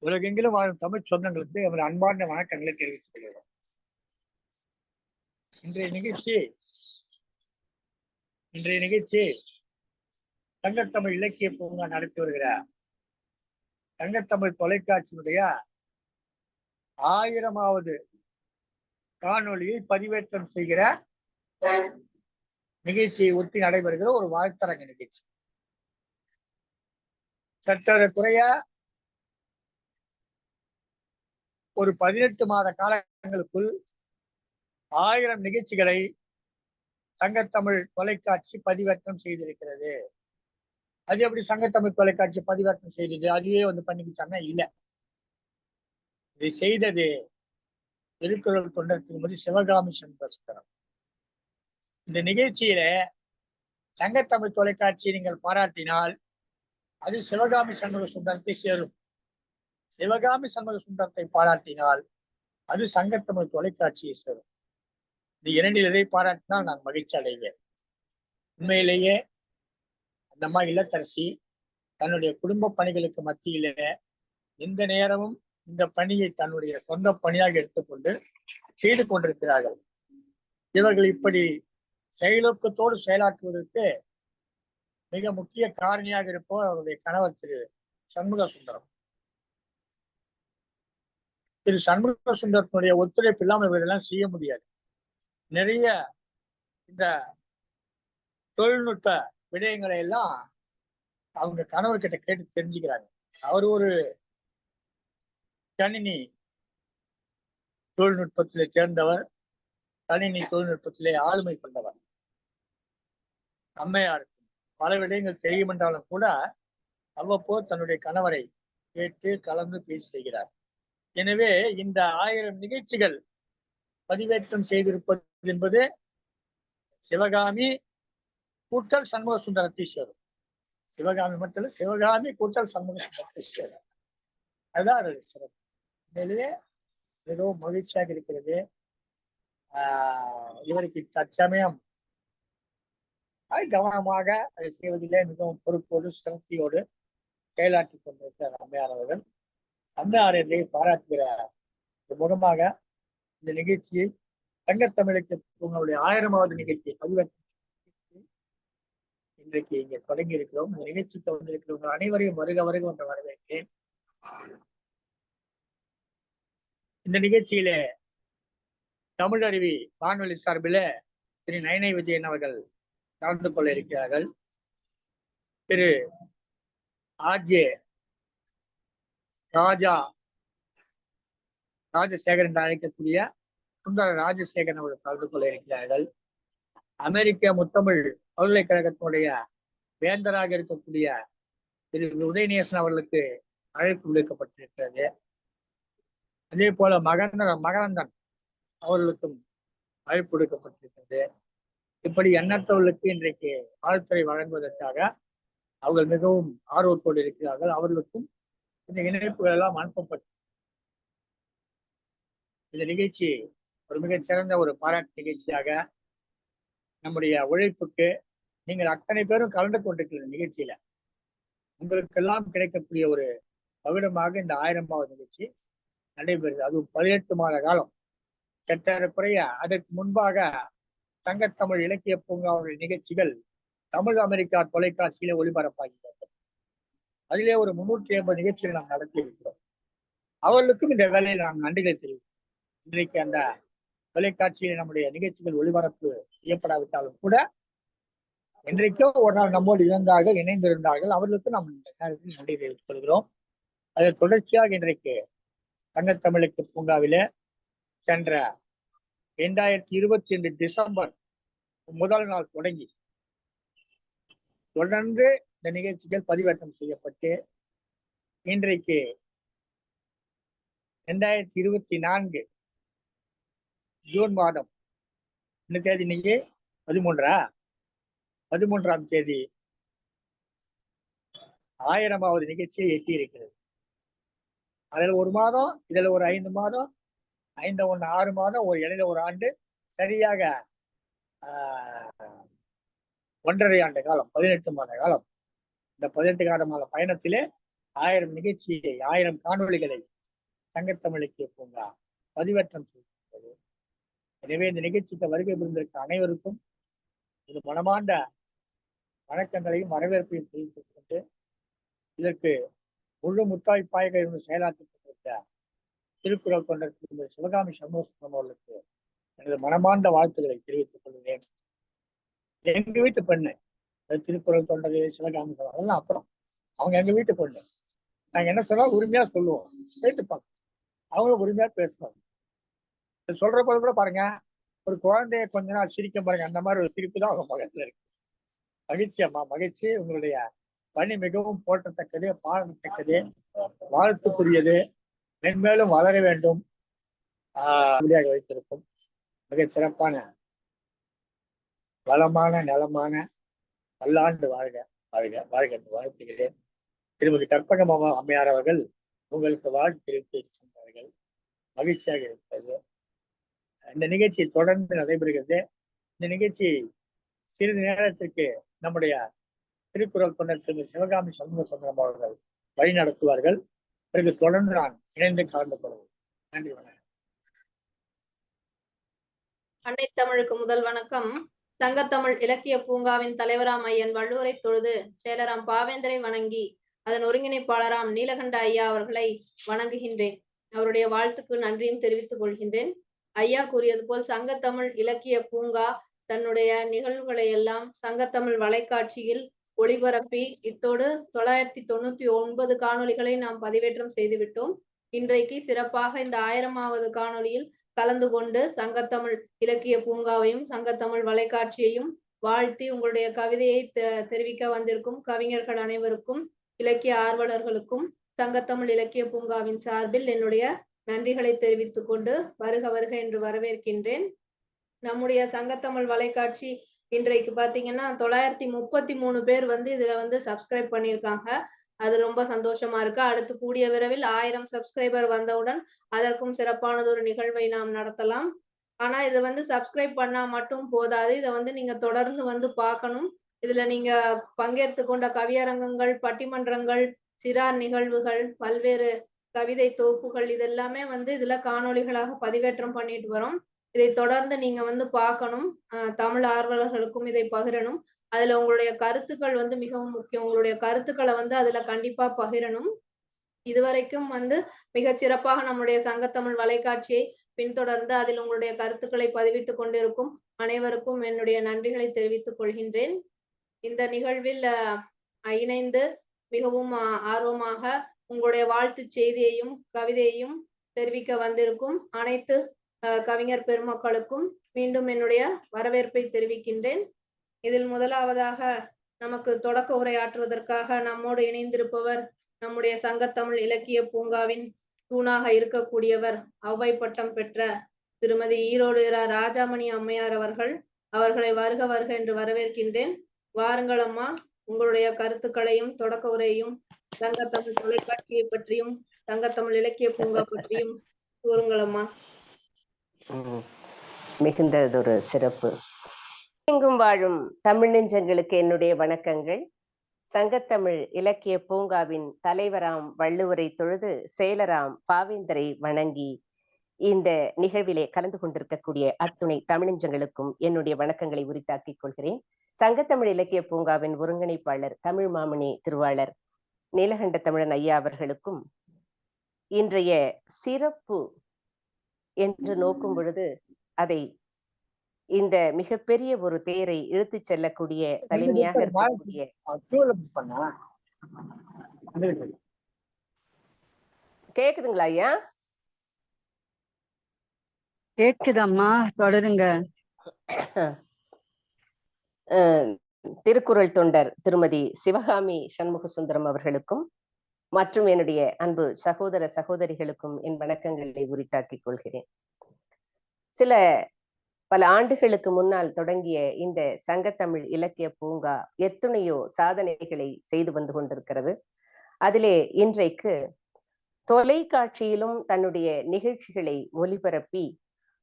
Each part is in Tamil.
உலகெங்கிலும் வாழும் தமிழ் சொந்தங்களுக்கு எமது அன்பார்ந்த வணக்கங்களை தெரிவித்துக் கொள்கிறோம். இன்றைய நிகழ்ச்சி தங்கத்தமிழ் இலக்கிய பூங்கா நடத்தி வருகிற தங்கத்தமிழ் தொலைக்காட்சியினுடைய 1000வது காணொலியை பதிவேற்றம் செய்கிற நிகழ்ச்சியை ஒட்டி நடைபெறுகிற ஒரு வாழ்த்தரங்க நிகழ்ச்சி. சற்றக்குறைய ஒரு 18 மாத காலங்களுக்குள் 1000 நிகழ்ச்சிகளை சங்கத்தமிழ் தொலைக்காட்சி பதிவேற்றம் செய்திருக்கிறது. அது எப்படி சங்கத்தமிழ் தொலைக்காட்சி பதிவேற்றம் செய்தது? அதுவே பண்ணிக்கிச்சாங்கன்னா இல்ல. இதை செய்தது திருக்குறள் தொண்டர் திருமதி சிவகாமி சண்முகசுந்தரம். இந்த நிகழ்ச்சியில சங்கத்தமிழ் தொலைக்காட்சியை நீங்கள் பாராட்டினால் அது சிவகாமி சண்முக சுந்தரத்தை சேரும். சிவகாமி சண்முக சுந்தரத்தை பாராட்டினால் அது சங்கத்தமிழ் தொலைக்காட்சியை சேரும். இந்த இரண்டில் எதை பாராட்டினால் நான் மகிழ்ச்சி அடைவேன். உண்மையிலேயே அந்த அம்மா இல்லத்தரசி தன்னுடைய குடும்ப பணிகளுக்கு மத்தியில எந்த நேரமும் இந்த பணியை தன்னுடைய சொந்த பணியாக எடுத்துக்கொண்டு செய்து கொண்டிருக்கிறார்கள். இவர்கள் இப்படி செயலோக்கத்தோடு செயலாற்றுவதற்கு மிக முக்கிய காரணியாக இருப்போர் அவருடைய கணவர் திரு சண்முக சுந்தரம். திரு சண்முக சுந்தரத்தினுடைய ஒத்துழைப்பு இல்லாமல் இவரெல்லாம் செய்ய முடியாது. நிறைய இந்த தொழில்நுட்ப விடயங்களை எல்லாம் அவங்க கணவர்கிட்ட கேட்டு தெரிஞ்சுக்கிறாங்க. அவர் ஒரு கணினி தொழில்நுட்பத்திலே சேர்ந்தவர், கணினி தொழில்நுட்பத்திலே ஆளுமை கொண்டவர். அம்மையாருக்கு பல விடயங்கள் தெரியும் என்றாலும் கூட அவ்வப்போது தன்னுடைய கணவரை கேட்டு கலந்து பேசி செய்கிறார். எனவே இந்த 1000 நிகழ்ச்சிகள் பதிவேற்றம் செய்திருப்பது என்பது சிவகாமி கூட்டல் சண்முக சுந்தரத்தை சேரும். சிவகாமி மட்டும் சிவகாமி கூட்டல் சண்முக சுந்தரத்தை சேரும். அதுதான் அதோட சிறப்பு. உண்மையிலேயே மிகவும் மகிழ்ச்சியாக இருக்கிறது. இவருக்கு தற்சமயம் கவனமாக அதை செய்வதிலே மிகவும் பொறுப்போடு சிரத்தையோடு செயலாற்றிக் கொண்டிருக்கிறார் அம்மையார் அவர்கள். அம்மையாரை பாராட்டுகிற முகமாக இந்த நிகழ்ச்சியை தங்கத்தமிழுக்கு உங்களுடைய 1000வது நிகழ்ச்சியை பதிவேற்றம் இன்றைக்கு இங்கே தொடங்கி இருக்கிறோம். இந்த நிகழ்ச்சிக்கு வந்திருக்கிறவங்க அனைவரையும் வருக வருக என்று வரவேற்கிறேன். இந்த நிகழ்ச்சியிலே தமிழருவி வானொலி சார்பில் திரு நயனை விஜயன் அவர்கள் கலந்து கொள்ள இருக்கிறார்கள். திரு ஆர்ஜே ராஜசேகரன் என்று அழைக்கக்கூடிய சுந்தர ராஜசேகரன் அவர்கள் கலந்து கொள்ள இருக்கிறார்கள். அமெரிக்க முத்தமிழ் பல்கலைக்கழகத்தினுடைய வேந்தராக இருக்கக்கூடிய திரு உதயநேசன் அவர்களுக்கு அழைப்பு விடுக்கப்பட்டிருக்கிறது. அதே போல மகரந்தன் அவர்களுக்கும் அழைப்பு விடுக்கப்பட்டிருக்கிறது. இப்படி எண்ணற்றவர்களுக்கு இன்றைக்கு வாழ்த்துறை வழங்குவதற்காக அவர்கள் மிகவும் ஆர்வத்தோடு இருக்கிறார்கள். அவர்களுக்கும் இந்த இணைப்புகள் எல்லாம் அனுப்பப்பட்டு இந்த நிகழ்ச்சி ஒரு மிகச் சிறந்த ஒரு பாராட்டு நிகழ்ச்சியாக நம்முடைய உழைப்புக்கு நீங்கள் அத்தனை பேரும் கலந்து கொண்டிருக்கிற நிகழ்ச்சியில உங்களுக்கெல்லாம் கிடைக்கக்கூடிய ஒரு பகிடமாக இந்த 1000வது நிகழ்ச்சி நடைபெறுது. அதுவும் 18 மாத காலம். சற்றக்குறைய அதற்கு முன்பாக சங்கத்தமிழ் இலக்கிய பூங்காவுடைய நிகழ்ச்சிகள் தமிழ் அமெரிக்கா தொலைக்காட்சியில ஒளிபரப்பாகிறது. அதிலே ஒரு 380 நிகழ்ச்சிகள் நாம் நடத்தி இருக்கிறோம். அவர்களுக்கும் இந்த வேலையில் நாம் நன்றிகளை தெரிவிக்கிறோம். இன்றைக்கு அந்த தொலைக்காட்சியில் நம்முடைய நிகழ்ச்சிகள் ஒளிபரப்பு செய்யப்படாவிட்டாலும் கூட இன்றைக்கோ ஒரு நாள் நம்மோடு இணைந்திருந்தார்கள். அவர்களுக்கு நாம் நன்றி தெரிவித்துக் கொள்கிறோம். அதை தொடர்ச்சியாக இன்றைக்கு தங்கத்தமிழுக்கு பூங்காவில சென்ற 2022 டிசம்பர் முதல் நாள் தொடங்கி தொடர்ந்து இந்த நிகழ்ச்சிகள் பதிவேற்றம் செய்யப்பட்டு இன்றைக்கு 2024 ஜூன் மாதம் இந்த தேதி இன்னைக்கு 13ஆம் தேதி 1000வது நிகழ்ச்சியை எட்டி இருக்கிறது. அதுல ஒரு மாதம், இதுல ஒரு 5 மாதம், 6 மாதம், ஒரு இடையில ஒரு ஆண்டு, சரியாக 1.5 ஆண்டு காலம், 18 மாத காலம். இந்த 18 மாத பயணத்திலே 1000 நிகழ்ச்சியை 1000 காணொளிகளை சங்கத்தமிழ் இலக்கிய பூங்கா பதிவேற்றம் செய்திருக்கிறது. எனவே இந்த நிகழ்ச்சிக்கு வருகை புரிந்திருக்க அனைவருக்கும் இது மனமார்ந்த வணக்கங்களையும் வரவேற்பையும் தெரிவித்துக் கொண்டு இதற்கு முழு முத்தாய்ப்பாக இருந்து செயலாற்றப்பட்டிருக்க திருக்குறள் கொண்ட திருமதி சிவகாமி சண்முகம் அவர்களுக்கு எனது மனமார்ந்த வாழ்த்துக்களை தெரிவித்துக் கொள்கிறேன். எங்க வீட்டு பெண்ணு திருக்குறள் தொண்டது சிவகாமி அதெல்லாம் அப்புறம் அவங்க எங்க வீட்டு பொண்ணு. நாங்க என்ன சொன்னாலும் உரிமையா சொல்லுவோம், கேட்டுப்பாங்க, அவங்களும் உரிமையா பேசுவாங்க. சொல்ற போது கூட பாருங்க, ஒரு குழந்தைய கொஞ்ச நாள் சிரிக்க பாருங்க, அந்த மாதிரி ஒரு சிரிப்பு தான் அவங்க மகத்துல இருக்கு. மகிழ்ச்சி அம்மா, மகிழ்ச்சி. உங்களுடைய பணி மிகவும் போற்றத்தக்கது, பாராட்டத்தக்கது, வாழ்த்துக்குரியது, மென்மேலும் வளர வேண்டும். வைத்திருக்கும் மிக சிறப்பான வளமான நலமான பல்லாண்டு வாழ்க வாழ்க வாழ்க என்று வாழ்த்துகிறேன். திருமதி கற்பகம் அம்மையார் அவர்கள் உங்களுக்கு வாழ்த்து தெரிவித்து சென்றார்கள். மகிழ்ச்சியாக இருக்கிறது. இந்த நிகழ்ச்சி தொடர்ந்து நடைபெறுகிறது. இந்த நிகழ்ச்சி சிறிது நேரத்திற்கு நம்முடைய திருக்குறள் கொண்ட திரு சிவகாமி சண்முகம் அவர்கள் வழி நடத்துவார்கள். பிறகு தொடர்ந்து நான் இணைந்து கலந்து கொள்வேன். நன்றி, வணக்கம். அன்னை தமிழுக்கு முதல் வணக்கம். சங்கத்தமிழ் இலக்கிய பூங்காவின் தலைவராம் ஐயன் வள்ளுவரை தொழுது செயலராம் பாவேந்தரை வணங்கி அதன் ஒருங்கிணைப்பாளராம் நீலகண்ட ஐயா அவர்களை வணங்குகின்றேன். அவருடைய வாழ்த்துக்கு நன்றியும் தெரிவித்துக் கொள்கின்றேன். ஐயா கூறியது போல் சங்கத்தமிழ் இலக்கிய பூங்கா தன்னுடைய நிகழ்வுகளை எல்லாம் சங்கத்தமிழ் வலைக்காட்சியில் ஒளிபரப்பி இத்தோடு 999 காணொளிகளை நாம் பதிவேற்றம் செய்துவிட்டோம். இன்றைக்கு சிறப்பாக இந்த 1000வது காணொளியில் கலந்து கொண்டு சங்கத்தமிழ் இலக்கிய பூங்காவையும் சங்கத்தமிழ் வலைக்காட்சியையும் வாழ்த்தி உங்களுடைய கவிதையை தெரிவிக்க வந்திருக்கும் கவிஞர்கள் அனைவருக்கும், இலக்கிய ஆர்வலர்களுக்கும் சங்கத்தமிழ் இலக்கிய பூங்காவின் சார்பில் என்னுடைய நன்றிகளை தெரிவித்துக் கொண்டு வருக வருக என்று வரவேற்கின்றேன். நம்முடைய சங்கத்தமிழ் வலைக்காட்சி இன்றைக்கு பாத்தீங்கன்னா 933 பேர் இதுல சப்ஸ்கிரைப் பண்ணியிருக்காங்க. அது ரொம்ப சந்தோஷமா இருக்கு. அடுத்து கூடிய விரைவில் 1000 சப்ஸ்கிரைபர் வந்தவுடன் அதற்கும் சிறப்பானதொரு நிகழ்வை நாம் நடத்தலாம். ஆனா இது சப்ஸ்கிரைப் பண்ணா மட்டும் போதாது. இதை நீங்க தொடர்ந்து பார்க்கணும். இதுல நீங்க பங்கேற்று கொண்ட கவியரங்கங்கள், பட்டிமன்றங்கள், சிறார் நிகழ்வுகள், பல்வேறு கவிதை தொகுப்புகள் இதெல்லாமே இதுல காணொளிகளாக பதிவேற்றம் பண்ணிட்டு வரோம். இதை தொடர்ந்து நீங்க பார்க்கணும். தமிழ் ஆர்வலர்களுக்கும் இதை பகிரணும். அதுல உங்களுடைய கருத்துக்கள் மிகவும் முக்கியம். உங்களுடைய கருத்துக்களை அதுல கண்டிப்பா பகிரணும். இதுவரைக்கும் மிகச் சிறப்பாக நம்முடைய சங்கத்தமிழ் வலைக்காட்சியை பின்தொடர்ந்து அதில் உங்களுடைய கருத்துக்களை பதிவிட்டுக் கொண்டிருக்கும் அனைவருக்கும் என்னுடைய நன்றிகளை தெரிவித்துக் கொள்கின்றேன். இந்த நிகழ்வில் இணைந்து மிகவும் ஆர்வமாக உங்களுடைய வாழ்த்து செய்தியையும் கவிதையையும் தெரிவிக்க வந்திருக்கும் அனைத்து கவிஞர் பெருமக்களுக்கும் மீண்டும் என்னுடைய வரவேற்பை தெரிவிக்கின்றேன். இதில் முதலாவதாக நமக்கு தொடக்க உரையாற்றுவதற்காக நம்மோடு இணைந்திருப்பவர் நம்முடைய சங்கத்தமிழ் இலக்கிய பூங்காவின் தூணாக இருக்கக்கூடியவர், ஔவை பட்டம் பெற்ற திருமதி ஈரோடு ராஜாமணி அம்மையார் அவர்கள். அவர்களை வருக வருக என்று வரவேற்கின்றேன். வாருங்கள் அம்மா, உங்களுடைய கருத்துக்களையும் தொடக்க உரையையும் சங்கத்தமிழ் தொலைக்காட்சியை பற்றியும் சங்கத்தமிழ் இலக்கிய பூங்கா பற்றியும் கூறுங்கள் அம்மா. மிகுந்ததொரு சிறப்பு. எங்கும் வாழும் தமிழ் நெஞ்சங்களுக்கு என்னுடைய வணக்கங்கள். சங்கத்தமிழ் இலக்கிய பூங்காவின் தலைவராம் வள்ளுவரை தொழுது செயலராம் பாவேந்தரை வணங்கி இந்த நிகழ்விலே கலந்து கொண்டிருக்கக்கூடிய அத்துணை தமிழஞ்சங்களுக்கும் என்னுடைய வணக்கங்களை உரித்தாக்கிக் கொள்கிறேன். சங்கத்தமிழ் இலக்கிய பூங்காவின் ஒருங்கிணைப்பாளர் தமிழ் மாமணி திருவாளர் நீலகண்ட தமிழன் ஐயா அவர்களுக்கும் இன்றைய சிறப்பு என்று நோக்கும் பொழுது அதை இந்த மிகப்பெரிய ஒரு தேரை இழுத்து செல்லக்கூடிய தலைமையாக இருக்கக்கூடிய கேக்குதுங்களா ஐயா? கேக்குதம்மா, தொடருங்க. திருக்குறள் தொண்டர் திருமதி சிவகாமி சண்முக சுந்தரம் அவர்களுக்கும் மற்றும் என்னுடைய அன்பு சகோதர சகோதரிகளுக்கும் என் வணக்கங்களை உரித்தாக்கிக் கொள்கிறேன். பல ஆண்டுகளுக்கு முன்னால் தொடங்கிய இந்த சங்கத்தமிழ் இலக்கிய பூங்கா எத்தனையோ சாதனைகளை செய்து வந்து கொண்டிருக்கிறது. அதிலே இன்றைக்கு தொலைக்காட்சியிலும் தன்னுடைய நிகழ்ச்சிகளை ஒளிபரப்பி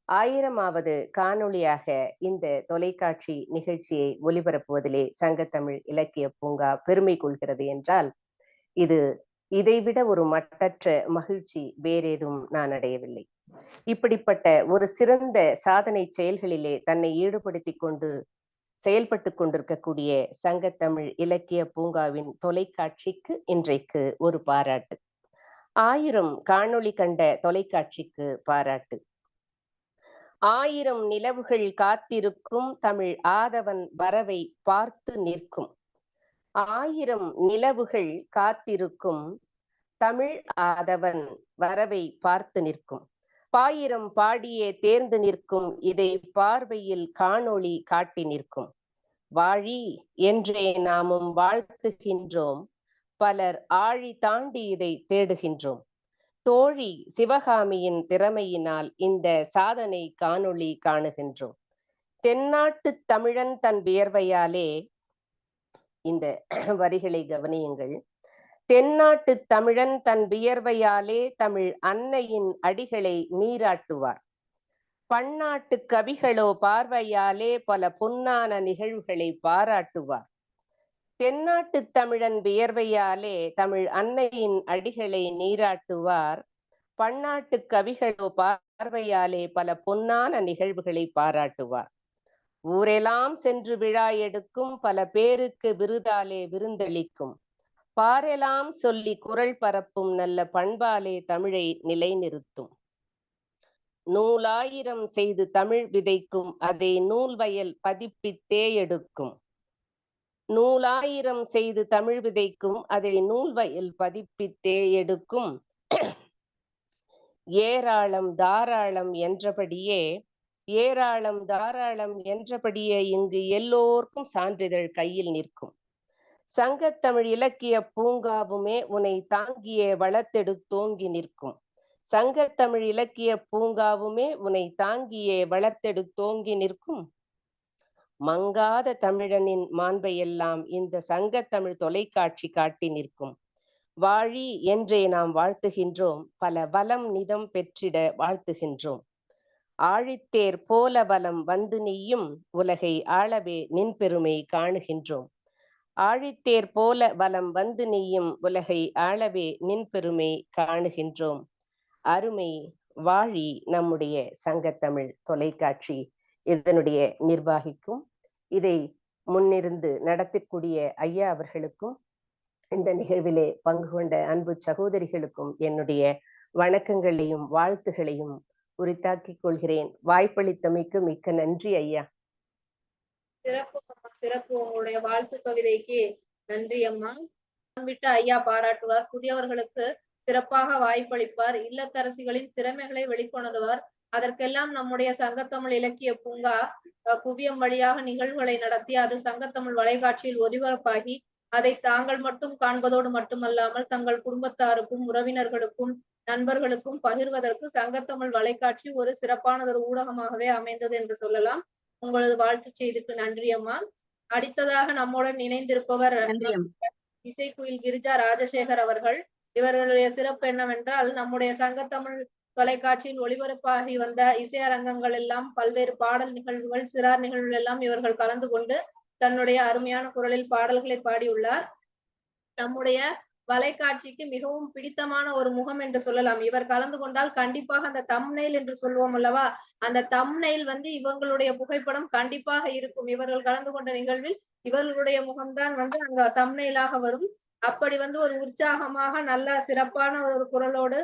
1000வது காணொளியாக இந்த தொலைக்காட்சி நிகழ்ச்சியை ஒளிபரப்புவதிலே சங்கத்தமிழ் இலக்கிய பூங்கா பெருமை கொள்கிறது என்றால் இது இதைவிட ஒரு மட்டற்ற மகிழ்ச்சி வேறேதும் நான் அடையவில்லை. இப்படிப்பட்ட ஒரு சிறந்த சாதனை செயல்களிலே தன்னை ஈடுபடுத்தி கொண்டு செயல்பட்டு கொண்டிருக்கக்கூடிய சங்கத்தமிழ் இலக்கிய பூங்காவின் தொலைக்காட்சிக்கு இன்றைக்கு ஒரு பாராட்டு. 1000 காணொளி கண்ட தொலைக்காட்சிக்கு பாராட்டு. 1000 நிலவுகள் காத்திருக்கும் தமிழ் ஆதவன் வரவை பார்த்து நிற்கும். 1000 நிலவுகள் காத்திருக்கும் தமிழ் ஆதவன் வரவை பார்த்து நிற்கும். பாயிரம் பாடியே தேர்ந்து நிற்கும் இதை பார்வையில் காணொளி காட்டி நிற்கும். வாழி என்றே நாமும் வாழ்த்துகின்றோம், பலர் ஆழி தாண்டி இதை தேடுகின்றோம். தோழி சிவகாமியின் திறமையினால் இந்த சாதனை காணொளி காணுகின்றோம். தென்னாட்டு தமிழன் தன் வியர்வையாலே, இந்த வரிகளை கவனியுங்கள். தென்னாட்டு தமிழன் தன் வியர்வையாலே தமிழ் அன்னையின் அடிகளை நீராட்டுவார். பன்னாட்டு கவிகளோ பார்வையாலே பல பொன்னான நிகழ்வுகளை பாராட்டுவார். தென்னாட்டு தமிழன் வியர்வையாலே தமிழ் அன்னையின் அடிகளை நீராட்டுவார். பன்னாட்டு கவிகளோ பார்வையாலே பல பொன்னான நிகழ்வுகளை பாராட்டுவார். ஊரெல்லாம் சென்று விழா எடுக்கும், பல பேருக்கு விருதாலே விருந்தளிக்கும், பாரெல்லாம் சொல்லி குரல் பரப்பும், நல்ல பண்பாலே தமிழை நிலைநிறுத்தும். 100,000 செய்து தமிழ் விதைக்கும், அதை நூல் வயல் பதிப்பித்தே எடுக்கும். 100,000 செய்து தமிழ் விதைக்கும், அதை நூல் வயல் பதிப்பித்தே எடுக்கும். ஏராளம் தாராளம் என்றபடியே, ஏராளம் தாராளம் என்றபடியே இங்கு எல்லோருக்கும் சான்றிதழ் கையில் நிற்கும். சங்கத்தமிழ் இலக்கிய பூங்காவுமே உன்னை தாங்கியே வளர்த்தெடுத்தோங்கி நிற்கும். சங்கத்தமிழ் இலக்கிய பூங்காவுமே உன்னை தாங்கியே வளர்த்தெடுத்தோங்கி நிற்கும். மங்காத தமிழனின் மாண்பையெல்லாம் இந்த சங்கத்தமிழ் தொலைக்காட்சி காட்டி நிற்கும். வாழி என்றே நாம் வாழ்த்துகின்றோம், பல வளம் நிதம் பெற்றிட வாழ்த்துகின்றோம். ஆழித்தேர் போல வலம் வந்து நீயும், உலகை ஆளவே நின் பெருமை காணுகின்றோம். ஆழித்தேர் போல வலம் வந்து நீயும், உலகை ஆளவே நின் பெருமை காணுகின்றோம். அருமை வாழி நம்முடைய சங்கத்தமிழ் தொலைக்காட்சி இதனுடைய நிர்வாகிக்கும், இதை முன்னிருந்து நடத்தக்கூடிய ஐயா அவர்களுக்கும், இந்த நிகழ்விலே பங்கு கொண்ட அன்பு சகோதரிகளுக்கும் என்னுடைய வணக்கங்களையும் வாழ்த்துகளையும் உரித்தாக்கிக் கொள்கிறேன். வாய்ப்பளித்தமைக்கு மிக்க நன்றி ஐயா. சிறப்பு அம்மா, சிறப்பு. உங்களுடைய வாழ்த்து கவிதைக்கு நன்றி அம்மா. விட்டு ஐயா பாராட்டுவார், புதியவர்களுக்கு சிறப்பாக வாய்ப்பளிப்பார், இல்லத்தரசிகளின் திறமைகளை வெளிக்கொணருவார். அதற்கெல்லாம் நம்முடைய சங்கத்தமிழ் இலக்கிய பூங்கா குவியம் வழியாக நிகழ்வுகளை நடத்தி அது சங்கத்தமிழ் வலைக்காட்சியில் ஒலிபரப்பாகி அதை தாங்கள் மட்டும் காண்பதோடு மட்டுமல்லாமல் தங்கள் குடும்பத்தாருக்கும் உறவினர்களுக்கும் நண்பர்களுக்கும் பகிர்வதற்கு சங்கத்தமிழ் வலைக்காட்சி ஒரு சிறப்பானதொரு ஊடகமாகவே அமைந்தது என்று சொல்லலாம். உங்களது வாழ்த்து செய்திக்கு நன்றி அம்மா. அடுத்ததாக நம்முடன் இணைந்திருப்பவர் இசைக்குயில் கிரிஜா ராஜசேகர் அவர்கள். இவர்களுடைய சிறப்பு என்னவென்றால், நம்முடைய சங்கத்தமிழ் தொலைக்காட்சியில் ஒளிபரப்பாகி வந்த இசையரங்கங்கள் எல்லாம், பல்வேறு பாடல் நிகழ்வுகள், சிறார் நிகழ்வுகள் எல்லாம் இவர்கள் கலந்து கொண்டு தன்னுடைய அருமையான குரலில் பாடல்களை பாடியுள்ளார். நம்முடைய வலைக்காட்சிக்கு மிகவும் பிடித்தமான ஒரு முகம் என்று சொல்லலாம். இவர் கலந்து கொண்டால் கண்டிப்பாக அந்த தம்ப்நெயில் என்று சொல்வோம் அல்லவா, அந்த தம்ப்நெயில் இவங்களுடைய புகைப்படம் கண்டிப்பாக இருக்கும். இவர்கள் கலந்து கொண்ட நிகழ்வில் இவர்களுடைய முகம்தான் அங்க தம்ப்நெயிலாக வரும். அப்படி ஒரு உற்சாகமாக நல்ல சிறப்பான ஒரு குரலோடு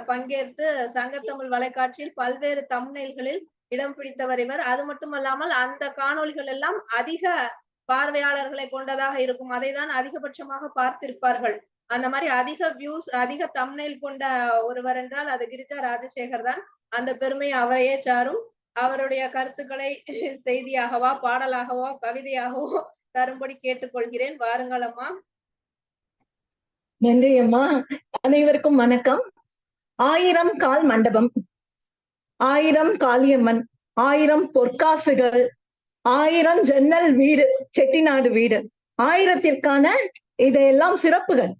பங்கேற்று சங்கத்தமிழ் வலைக்காட்சியில் பல்வேறு தம்ப்நெயில்களில் இடம் பிடித்தவர் இவர். அது மட்டுமல்லாமல் அந்த காணொளிகள் எல்லாம் அதிக பார்வையாளர்களை கொண்டதாக இருக்கும். அதை தான் அதிகபட்சமாக பார்த்திருப்பார்கள். அந்த மாதிரி அதிக வியூஸ், அதிக தம்ப்நெயில் கொண்ட ஒருவர் என்றால் அது கிரிஜா ராஜசேகர் தான். அந்த பெருமை அவரையே சாரும். அவருடைய கருத்துக்களை செய்தியாகவா, பாடலாகவோ, கவிதையாகவோ தரும்படி கேட்டுக்கொள்கிறேன். வாருங்கள் அம்மா. நன்றி அம்மா. அனைவருக்கும் வணக்கம். 1000 கால் மண்டபம், 1000 காளியம்மன், 1000 பொற்காசுகள், 1000 ஜன்னல் வீடு, செட்டிநாடு வீடு, 1000த்திற்கான இதெல்லாம் சிறப்புகள்,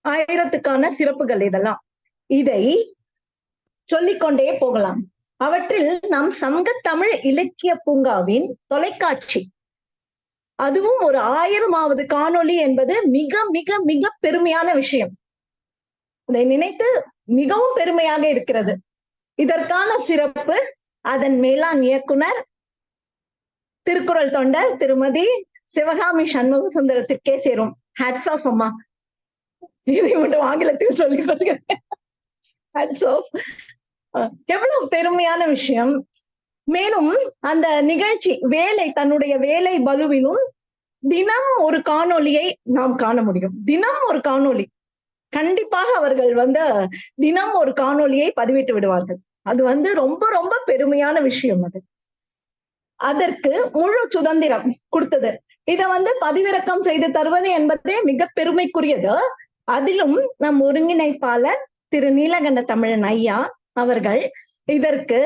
1000த்துக்கான சிறப்புகள். இதெல்லாம் இதை சொல்லிக்கொண்டே போகலாம். அவற்றில் நம் சங்கத்தமிழ் இலக்கிய பூங்காவின் தொலைக்காட்சி, அதுவும் ஒரு 1000வது காணொளி என்பது மிக மிக மிக பெருமையான விஷயம். அதை நினைத்து மிகவும் பெருமையாக இருக்கிறது. இதற்கான சிறப்பு அதன் மேலாண் இயக்குனர் திருக்குறள் தொண்டர் திருமதி சிவகாமி சண்முக சுந்தரத்திற்கே சேரும். ஹேட்ஸ் ஆஃப் அம்மா. இதை மட்டும் ஆங்கிலத்தில் சொல்லி சொல்கிறேன். Hats off. எவ்வளவு பெருமையான விஷயம். மேலும் அந்த நிகழ்ச்சி தன்னுடைய வேலை பலுவிலும் தினம் ஒரு காணொளியை நாம் காண முடியும். தினம் ஒரு காணொளி. கண்டிப்பாக அவர்கள் தினம் ஒரு காணொளியை பதிவிட்டு விடுவார்கள். அது ரொம்ப ரொம்ப பெருமையான விஷயம். அதற்கு முழு சுதந்திரம் கொடுத்தது. இத பதிவிறக்கம் செய்து தருவது என்பதே மிக பெருமைக்குரியது. அதிலும் நம் ஒருங்கிணைப்பாளர் திரு நீலகண்ட தமிழன் ஐயா அவர்கள் இதற்கு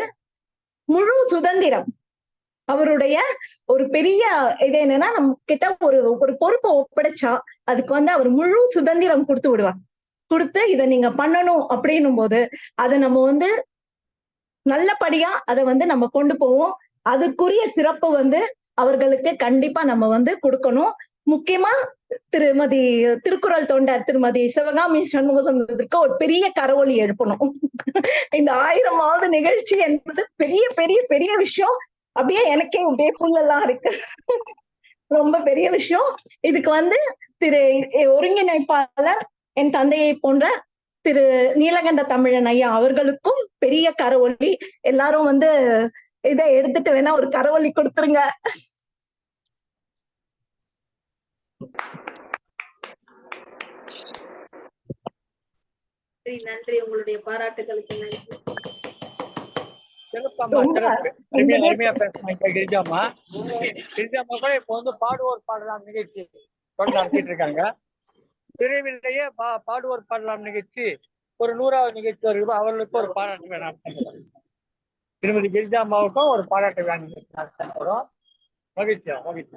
முழு சுதந்திரம், அவருடைய ஒரு பெரிய இது என்னன்னா, நம்ம கிட்ட ஒரு பொறுப்பை ஒப்படைச்சா அதுக்கு அவர் முழு சுதந்திரம் கொடுத்து விடுவார். கொடுத்து இதை நீங்க பண்ணணும் அப்படின்னும் போது அதை நம்ம நல்லபடியா அதை நம்ம கொண்டு போவோம். அதுக்குரிய சிறப்பு அவர்களுக்கு கண்டிப்பா நம்ம கொடுக்கணும். முக்கியமா திருக்குறள் தொண்டர் திருமதி சிவகாமி சண்முக சுந்தரத்திற்கு ஒரு பெரிய கரவொலி எழுப்பணும். இந்த 1000வது நிகழ்ச்சி என்பது பெரிய பெரிய பெரிய விஷயம். அப்படியே எனக்கே அப்படியே புல்லெல்லாம் இருக்கு. ரொம்ப பெரிய விஷயம். இதுக்கு திரு ஒருங்கிணைப்பாளர் என் தந்தையை போன்ற திரு நீலகண்ட தமிழன் ஐயா அவர்களுக்கும் பெரிய கரவொலி. எல்லாரும் இதை எடுத்துட்டு வேணா ஒரு கரவொலி கொடுத்துருங்க. நன்றி. உங்களுடைய பாராட்டுகளுக்கு நன்றி. கிரிஜாமா கூட இப்ப பாடுவோர் பாடலாம் நிகழ்ச்சி தொடர்ந்து நடத்திட்டு இருக்காங்க. விரைவிலேயே பாடுவோர் பாடலாம் நிகழ்ச்சி ஒரு 100வது நிகழ்ச்சி வருகிறோம். அவர்களுக்கு ஒரு பாராட்டு வேணாம். திருமதி கிரிஜாமாவுக்கும் ஒரு பாராட்டு வேணும். மகிழ்ச்சியா மகிழ்ச்சி.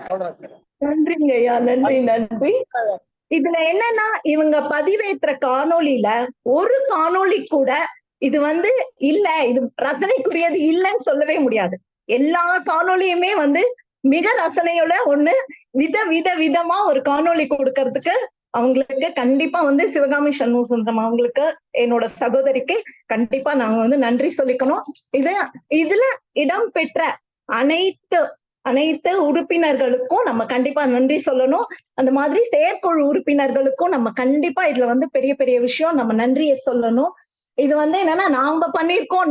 நன்றிங்க ஐயா. நன்றி நன்றி. இதுல என்னன்னா, இவங்க பதிவேற்ற காணொளியில ஒரு காணொளி கூட இது இல்ல, இது ரசனைக்குரியது இல்லைன்னு சொல்லவே முடியாது. எல்லா காணொளியுமே மிக ரசனையோட விதமா ஒரு காணொளி கொடுக்கறதுக்கு அவங்களுக்கு கண்டிப்பா சிவகாமி சண்முக சுந்தரம் அவங்களுக்கு, என்னோட சகோதரிக்கு கண்டிப்பா நாங்க நன்றி சொல்லிக்கணும். இதுல இடம் பெற்ற அனைத்து உறுப்பினர்களுக்கும் நம்ம கண்டிப்பா நன்றி சொல்லணும். அந்த மாதிரி செயற்குழு உறுப்பினர்களுக்கும் நம்ம கண்டிப்பா இதுல பெரிய பெரிய விஷயம் நம்ம நன்றியை சொல்லணும். இது என்னன்னா, நாங்க பண்ணிருக்கோம்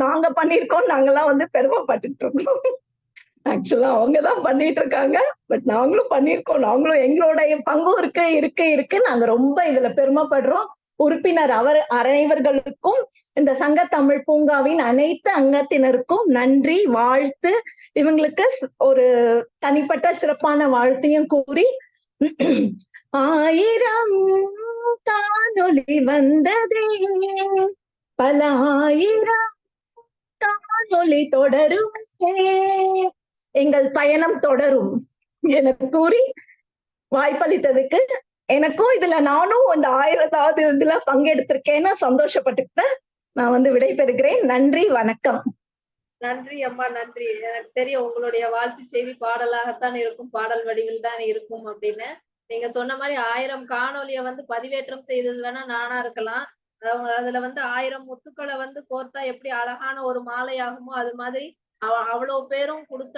நாங்கெல்லாம் பெருமைப்பட்டு இருக்கோம். ஆக்சுவலா அவங்கதான் பண்ணிட்டு இருக்காங்க. பட் நாங்களும் பண்ணிருக்கோம். நாங்களும் எங்களுடைய பங்கும் இருக்கு. நாங்க ரொம்ப இதுல பெருமைப்படுறோம். உறுப்பினர் அனைவர்களுக்கும் இந்த சங்க தமிழ் பூங்காவின் அனைத்து அங்கத்தினருக்கும் நன்றி, வாழ்த்து. இவங்களுக்கு ஒரு தனிப்பட்ட சிறப்பான வாழ்த்தையும் கூறி, 1000 காணொளி வந்ததே, பல 1000 காணொளி தொடரும், எங்கள் பயணம் தொடரும் என கூறி வாய்ப்பளித்ததுக்கு எனக்கும் இதுல நானும் இந்த 1000வது இதுல பங்கெடுத்திருக்கேன்னு சந்தோஷப்பட்டுக்கிட்டு நான் விடைபெறுகிறேன். நன்றி, வணக்கம். நன்றி அம்மா, நன்றி. எனக்கு தெரியும் உங்களுடைய வாழ்த்து செய்தி பாடலாகத்தான் இருக்கும், பாடல் வடிவில் தான் இருக்கும் அப்படின்னு. நீங்க சொன்ன மாதிரி 1000 காணொலிய பதிவேற்றம் செய்தது வேணா நானா இருக்கலாம். அதுல 1000 முத்துக்களை கோர்த்தா எப்படி அழகான ஒரு மாலை ஆகுமோ அது மாதிரி அவ்வளவு பேரும் கொடுத்த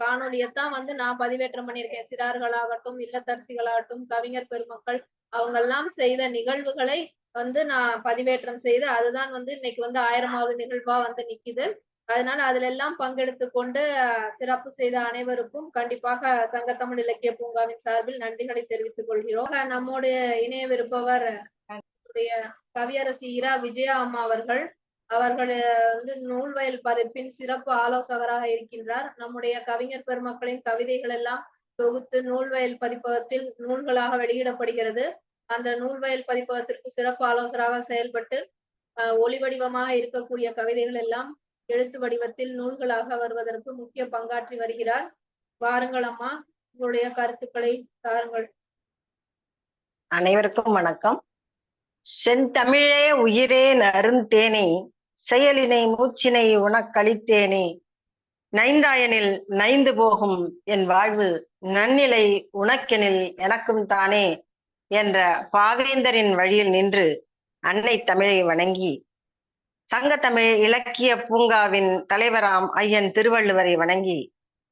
காணொலியத்தான் நான் பதிவேற்றம் பண்ணியிருக்கேன். சிறார்களாகட்டும், இல்லத்தரசிகளாகட்டும், கவிஞர் பெருமக்கள் அவங்க எல்லாம் செய்த நிகழ்வுகளை நான் பதிவேற்றம் செய்து அதுதான் இன்னைக்கு 1000வது நிகழ்வா நிக்குது. அதனால அதுல எல்லாம் பங்கெடுத்து கொண்டு சிறப்பு செய்த அனைவருக்கும் கண்டிப்பாக சங்கத்தமிழ் இலக்கிய பூங்காவின் சார்பில் நன்றிகளை தெரிவித்துக் கொள்கிறோம். நம்மோடு இணையவிருப்பவர் கவியரசி இரா விஜயா அம்மா அவர்கள். நூல்வயல் பதிப்பின் சிறப்பு ஆலோசகராக இருக்கின்றார். நம்முடைய கவிஞர் பெருமக்களின் கவிதைகள் எல்லாம் தொகுத்து நூல்வயல் பதிப்பகத்தில் நூல்களாக வெளியிடப்படுகிறது. அந்த நூல்வயல் பதிப்பகத்திற்கு சிறப்பு ஆலோசகராக செயல்பட்டு ஒளி வடிவமாக இருக்கக்கூடிய கவிதைகள் எல்லாம் எழுத்து வடிவத்தில் நூல்களாக வருவதற்கு முக்கிய பங்காற்றி வருகிறார். வாருங்கள் அம்மா, உங்களுடைய கருத்துக்களை தாருங்கள். அனைவருக்கும் வணக்கம். செந்தமிழே உயிரே நறுந்தேனே, செயலினை மூச்சினை உனக்களித்தேனே, நைந்தாயனில் நைந்து போகும் என் வாழ்வு, நன்னிலை உனக்கெனில் எனக்கும் தானே என்ற பாவேந்தரின் வழியில் நின்று அன்னை தமிழை வணங்கி, சங்கத்தமிழ் இலக்கிய பூங்காவின் தலைவராம் ஐயன் திருவள்ளுவரை வணங்கி,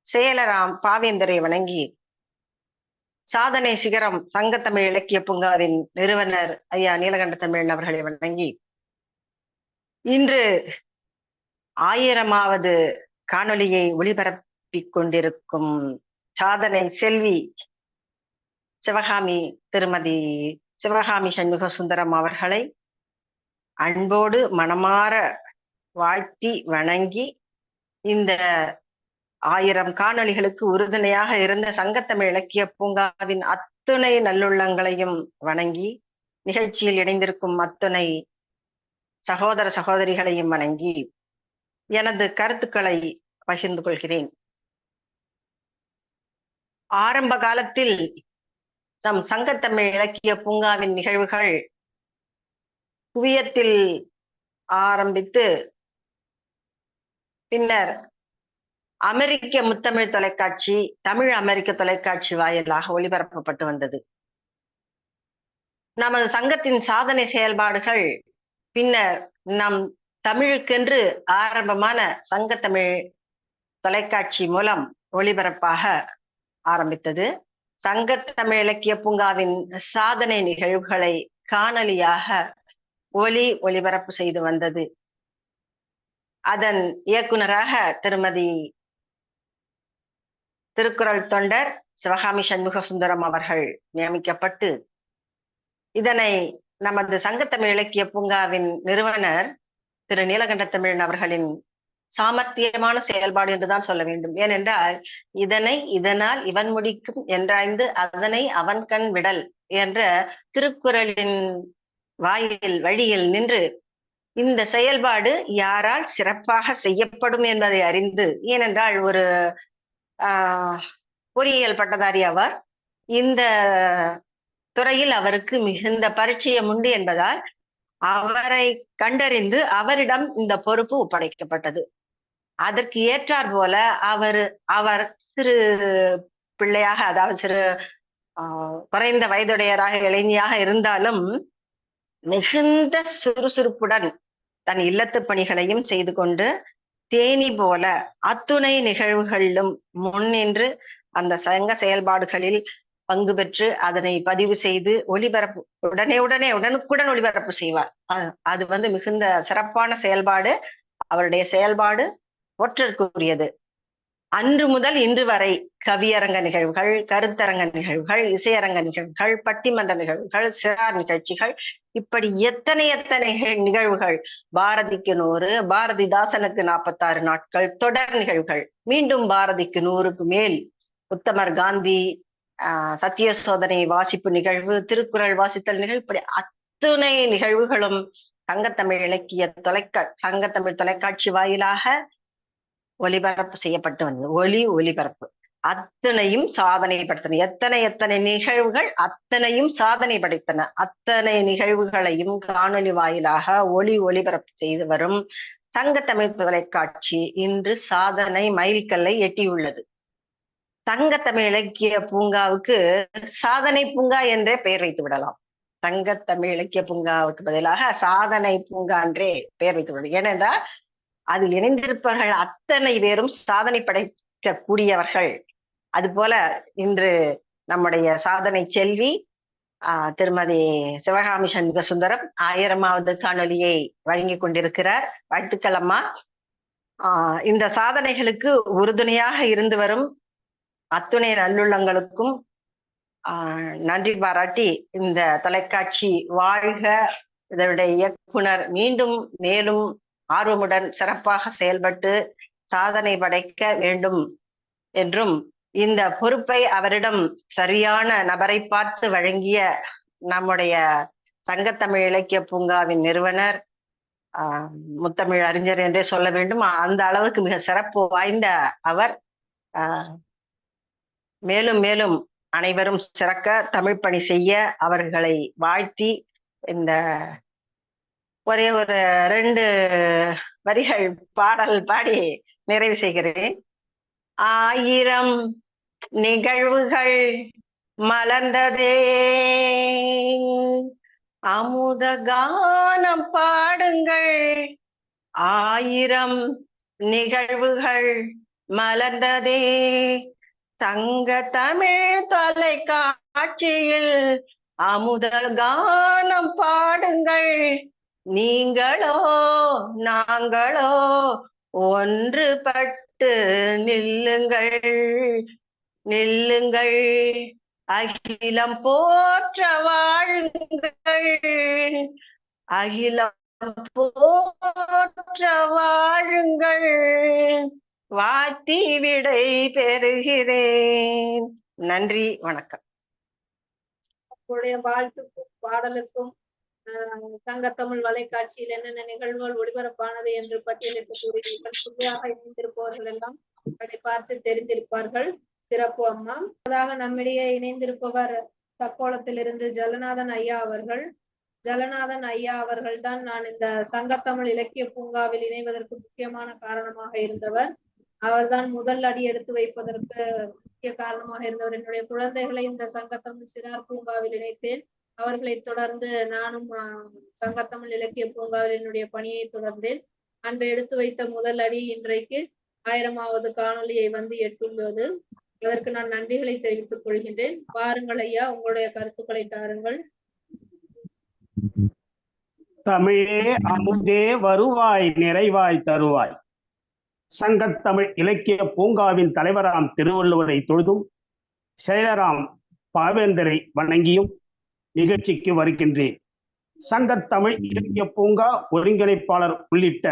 செயலராம் பாவேந்தரை வணங்கி, சாதனை சிகரம் சங்கத்தமிழ் இலக்கிய பூங்காவின் நிறுவனர் ஐயா நீலகண்ட தமிழன் அவர்களை வணங்கி, இன்று 1000வது காணொளியை ஒளிபரப்பிக் கொண்டிருக்கும் சாதனை செல்வி திருமதி சிவகாமி சண்முக சுந்தரம் அவர்களை அன்போடு மனமாற வாழ்த்தி வணங்கி, இந்த 1000 காணொளிகளுக்கு உறுதுணையாக இருந்த சங்கத்தமிழ் இலக்கிய பூங்காவின் அத்துணை நல்லுள்ளங்களையும் வணங்கி, நிகழ்ச்சியில் இணைந்திருக்கும் அத்துணை சகோதர சகோதரிகளையும் வணங்கி எனது கருத்துக்களை பகிர்ந்து கொள்கிறேன். ஆரம்ப காலத்தில் நம் சங்கத்தமிழ் இலக்கிய பூங்காவின் நிகழ்வுகள் குவியத்தில் ஆரம்பித்து பின்னர் அமெரிக்க முத்தமிழ் தொலைக்காட்சி, தமிழ் அமெரிக்க தொலைக்காட்சி வாயிலாக ஒளிபரப்பப்பட்டு வந்தது. நமது சங்கத்தின் சாதனை செயல்பாடுகள் பின்னர் நம் தமிழுக்கென்று ஆரம்பமான சங்கத்தமிழ் தொலைக்காட்சி மூலம் ஒளிபரப்பாக ஆரம்பித்தது. சங்கத்தமிழ் இலக்கிய பூங்காவின் சாதனை நிகழ்வுகளை காணொலியாக ஒளிபரப்பு செய்து வந்தது. அதன் இயக்குனராக திருமதி திருக்குறள் தொண்டர் சிவகாமி சண்முக சுந்தரம் அவர்கள் நியமிக்கப்பட்டு, இதனை நமது சங்கத்தமிழ் இலக்கிய பூங்காவின் நிறுவனர் திரு நீலகண்ட தமிழன் அவர்களின் சாமர்த்தியமான செயல்பாடு என்றுதான் சொல்ல வேண்டும். ஏனென்றால், இதனால் இவன் முடிக்கும் என்றாய்ந்து அதனை அவன் கண் விடல் என்ற திருக்குறளின் வழியில் நின்று இந்த செயல்பாடு யாரால் சிறப்பாக செய்யப்படும் என்பதை அறிந்து, ஏனென்றால் ஒரு பொறியியல் பட்டதாரி அவர், இந்த துறையில் அவருக்கு மிகுந்த பரிச்சயம் உண்டு என்பதால் அவரை கண்டறிந்து அவரிடம் இந்த பொறுப்பு ஒப்படைக்கப்பட்டது. அதற்கு ஏற்றார் போல அவர் சிறு பிள்ளையாக, அதாவது சிறு குறைந்த வயதுடையராக இளைஞராக இருந்தாலும் மிகுந்த சுறுசுறுப்புடன் தன் இல்லத்து பணிகளையும் செய்து கொண்டு தேனி போல அத்துணை நிகழ்வுகளிலும் முன்னின்று அந்த சங்க செயல்பாடுகளில் பங்கு பெற்று அதனை பதிவு செய்து ஒளிபரப்பு உடனுக்குடன் ஒளிபரப்பு செய்வார். அது மிகுந்த சிறப்பான செயல்பாடு. அவருடைய செயல்பாடு போற்றற்குரியது. அன்று முதல் இன்று வரை கவியரங்க நிகழ்வுகள், கருத்தரங்க நிகழ்வுகள், இசையரங்க நிகழ்வுகள், பட்டிமன்ற நிகழ்வுகள், சிறார் நிகழ்ச்சிகள், இப்படி எத்தனை நிகழ்வுகள், பாரதிக்கு 100, பாரதிதாசனுக்கு 46 நாட்கள் தொடர் நிகழ்வுகள், மீண்டும் பாரதிக்கு 100க்கு மேல் உத்தமர் காந்தி சத்திய சோதனை வாசிப்பு நிகழ்வு, திருக்குறள் வாசித்தல் நிகழ்வு, இப்படி அத்துணை நிகழ்வுகளும் சங்கத்தமிழ் இலக்கிய சங்கத்தமிழ் தொலைக்காட்சி வாயிலாக ஒளிபரப்பு செய்யப்பட்டு வந்தது. ஒளிபரப்பு அத்தனையும் சாதனை படுத்தன. எத்தனை நிகழ்வுகள் அத்தனையும் சாதனை படைத்தன. அத்தனை நிகழ்வுகளையும் காணொலி வாயிலாக ஒளிபரப்பு செய்து வரும் சங்கத்தமிழ் தொலைக்காட்சி இன்று சாதனை மைல்கல்லை எட்டியுள்ளது. சங்கத்தமிழ் இலக்கிய பூங்காவுக்கு சாதனை பூங்கா என்றே பெயர் வைத்து விடலாம். சங்கத்தமிழ் இலக்கிய பூங்காவுக்கு பதிலாக சாதனை பூங்கா என்றே பெயர் வைத்து விடலாம். ஏனென்றால் அதில் இணைந்திருப்பவர்கள் அத்தனை பேரும் சாதனை படைக்கக்கூடியவர்கள். அதுபோல இன்று நம்முடைய சாதனை செல்வி திருமதி சிவகாமி சண்முக சுந்தரம் 1000வது காணொலியை வழங்கி கொண்டிருக்கிறார். வாழ்த்துக்கள் அம்மா. இந்த சாதனைகளுக்கு உறுதுணையாக இருந்து வரும் அத்துணை நல்லுள்ளங்களுக்கும் நன்றி பாராட்டி, இந்த தொலைக்காட்சி வாழ்க, இதனுடைய இயக்குனர் மீண்டும் மேலும் ஆர்வமுடன் சிறப்பாக செயல்பட்டு சாதனை படைக்க வேண்டும் என்றும், இந்த பொறுப்பை அவரிடம் சரியான நபரை பார்த்து வழங்கிய நம்முடைய சங்கத்தமிழ் இலக்கிய பூங்காவின் நிறுவனர் முத்தமிழ் அறிஞர் என்றே சொல்ல வேண்டும். அந்த அளவுக்கு மிக சிறப்பு வாய்ந்த அவர். மேலும் மேலும் அனைவரும் சிறக்க தமிழ் பணி செய்ய அவர்களை வாழ்த்தி, இந்த ஒரே ஒரு 2 வரிகள் பாடல் பாடி நிறைவு செய்கிறேன். 1000 நிகழ்வுகள் மலர்ந்ததே, அமுத கானம் பாடுங்கள், ஆயிரம் நிகழ்வுகள் மலர்ந்ததே. சங்க தமிழ் தொலைக்காட்சியில் அமுத கானம் பாடுங்கள், நீங்களோ நாங்களோ ஒன்றுபட்டு நில்லுங்கள் நில்லுங்கள். அகிலம் போற்ற வாழுங்கள், அகிலம் போற்ற வாழுங்கள். வாழ்த்தி விடை பெறுகிறேன். நன்றி, வணக்கம். உங்களுடைய வாழ்த்துக்கும் பாடலுக்கும் சங்கத்தமிழ் வலைக்காட்சியில் என்னென்ன நிகழ்வுகள் ஒளிபரப்பானது என்று பட்டியலிட்டு கூறினீர்கள். புதிதாக இணைந்திருப்பவர்கள் எல்லாம் அதை பார்த்து தெரிந்திருப்பார்கள். சிறப்பு அம்மா. அதாக நம்மிடையே இணைந்திருப்பவர் தக்கோலத்திலிருந்து ஜலநாதன் ஐயா அவர்கள். ஜலநாதன் ஐயா அவர்கள் தான் நான் இந்த சங்கத்தமிழ் இலக்கிய பூங்காவில் இணைவதற்கு முக்கியமான காரணமாக இருந்தவர். அவர்தான் முதல் அடி எடுத்து வைப்பதற்கு முக்கிய காரணமாக இருந்தவர். என்னுடைய குழந்தைகளை இந்த சங்கத்தமிழ் சிறார் பூங்காவில் இணைத்தேன். அவர்களை தொடர்ந்து நானும் சங்கத்தமிழ் இலக்கிய பூங்காவில் என்னுடைய பணியை தொடர்ந்தேன். அன்று எடுத்து வைத்த முதல் அடி இன்றைக்கு 1000வது காணொலியை வந்து எட்டுள்ளது. அதற்கு நான் நன்றிகளை தெரிவித்துக் கொள்கின்றேன். பாருங்கள் ஐயா, உங்களுடைய கருத்துக்களை தாருங்கள். தமிழே அமுதே வருவாய் நிறைவாய் தருவாய். சங்கத்தமிழ் இலக்கிய பூங்காவின் தலைவராம் திருவள்ளுவரை தொழுதும் செயலராம் பாவேந்தரை வணங்கியும் நிகழ்ச்சிக்கு வருகின்றேன். சங்கத்தமிழ் இலக்கிய பூங்கா ஒருங்கிணைப்பாளர் உள்ளிட்ட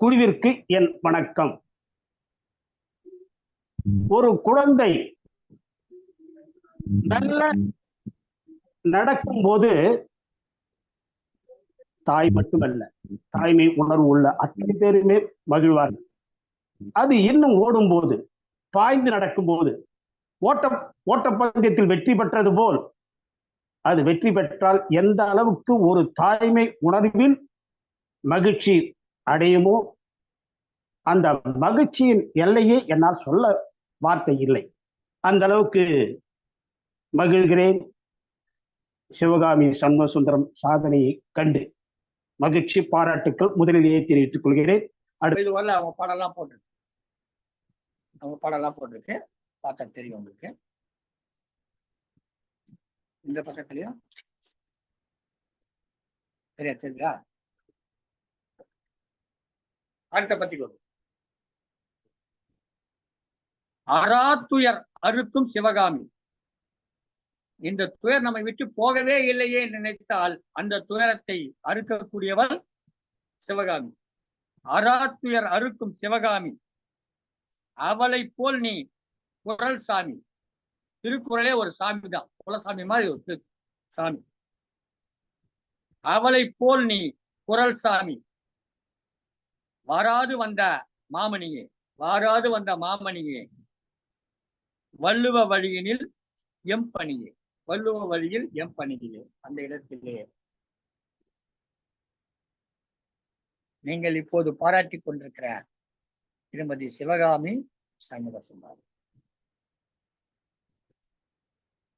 குழுவிற்கு என் வணக்கம். ஒரு குழந்தை நல்ல நடக்கும் போது தாய் மட்டுமல்ல, தாய்மை உணர்வு உள்ள அத்தனை பேருமே மகிழ்வார்கள். அது இன்னும் ஓடும் போது, பாய்ந்து நடக்கும் போது, ஓட்டப்பந்தயத்தில் வெற்றி பெற்றது போல் அது வெற்றி பெற்றால் எந்த அளவுக்கு ஒரு தாய்மை உணர்வில் மகிழ்ச்சி அடையுமோ அந்த மகிழ்ச்சியின் எல்லையே என்னால் சொல்ல வார்த்தை இல்லை. அந்த அளவுக்கு மகிழ்கிறேன். சிவகாமி சண்முகசுந்தரம் சாதனையை கண்டு மகிழ்ச்சி, பாராட்டுக்கள் முதலிலேயே தெரிவித்துக் கொள்கிறேன். இது வரல அவங்க பாடலாம் போட்டிருக்கு, பார்த்தா தெரியும் உங்களுக்கு. இந்த பக்கத்துலயும் தெரியுதா? அடுத்த பத்திக்கு அறாத்துயர் அறுக்கும் சிவகாமி. இந்த துயர் நம்மை விட்டு போகவே இல்லையே நினைத்தால் அந்த துயரத்தை அறுக்கக்கூடியவள் சிவகாமி. அறாத்துயர் அறுக்கும் சிவகாமி, அவளை போல் நீ குரல் சாமி. திருக்குறளே ஒரு சாமி தான், குலசாமி மாதிரி ஒரு சாமி. அவளை போல் நீ குரல் சாமி, வாராது வந்த மாமணியே, வாராது வந்த மாமணியே, வள்ளுவ வழியினில் எம்பணியே, வள்ளுவ வழியில் எம்பணியே. அந்த இடத்திலே நீங்கள் இப்போது பாராட்டி கொண்டிருக்கிற திருமதி சிவகாமி சண்முகசுந்தரம்.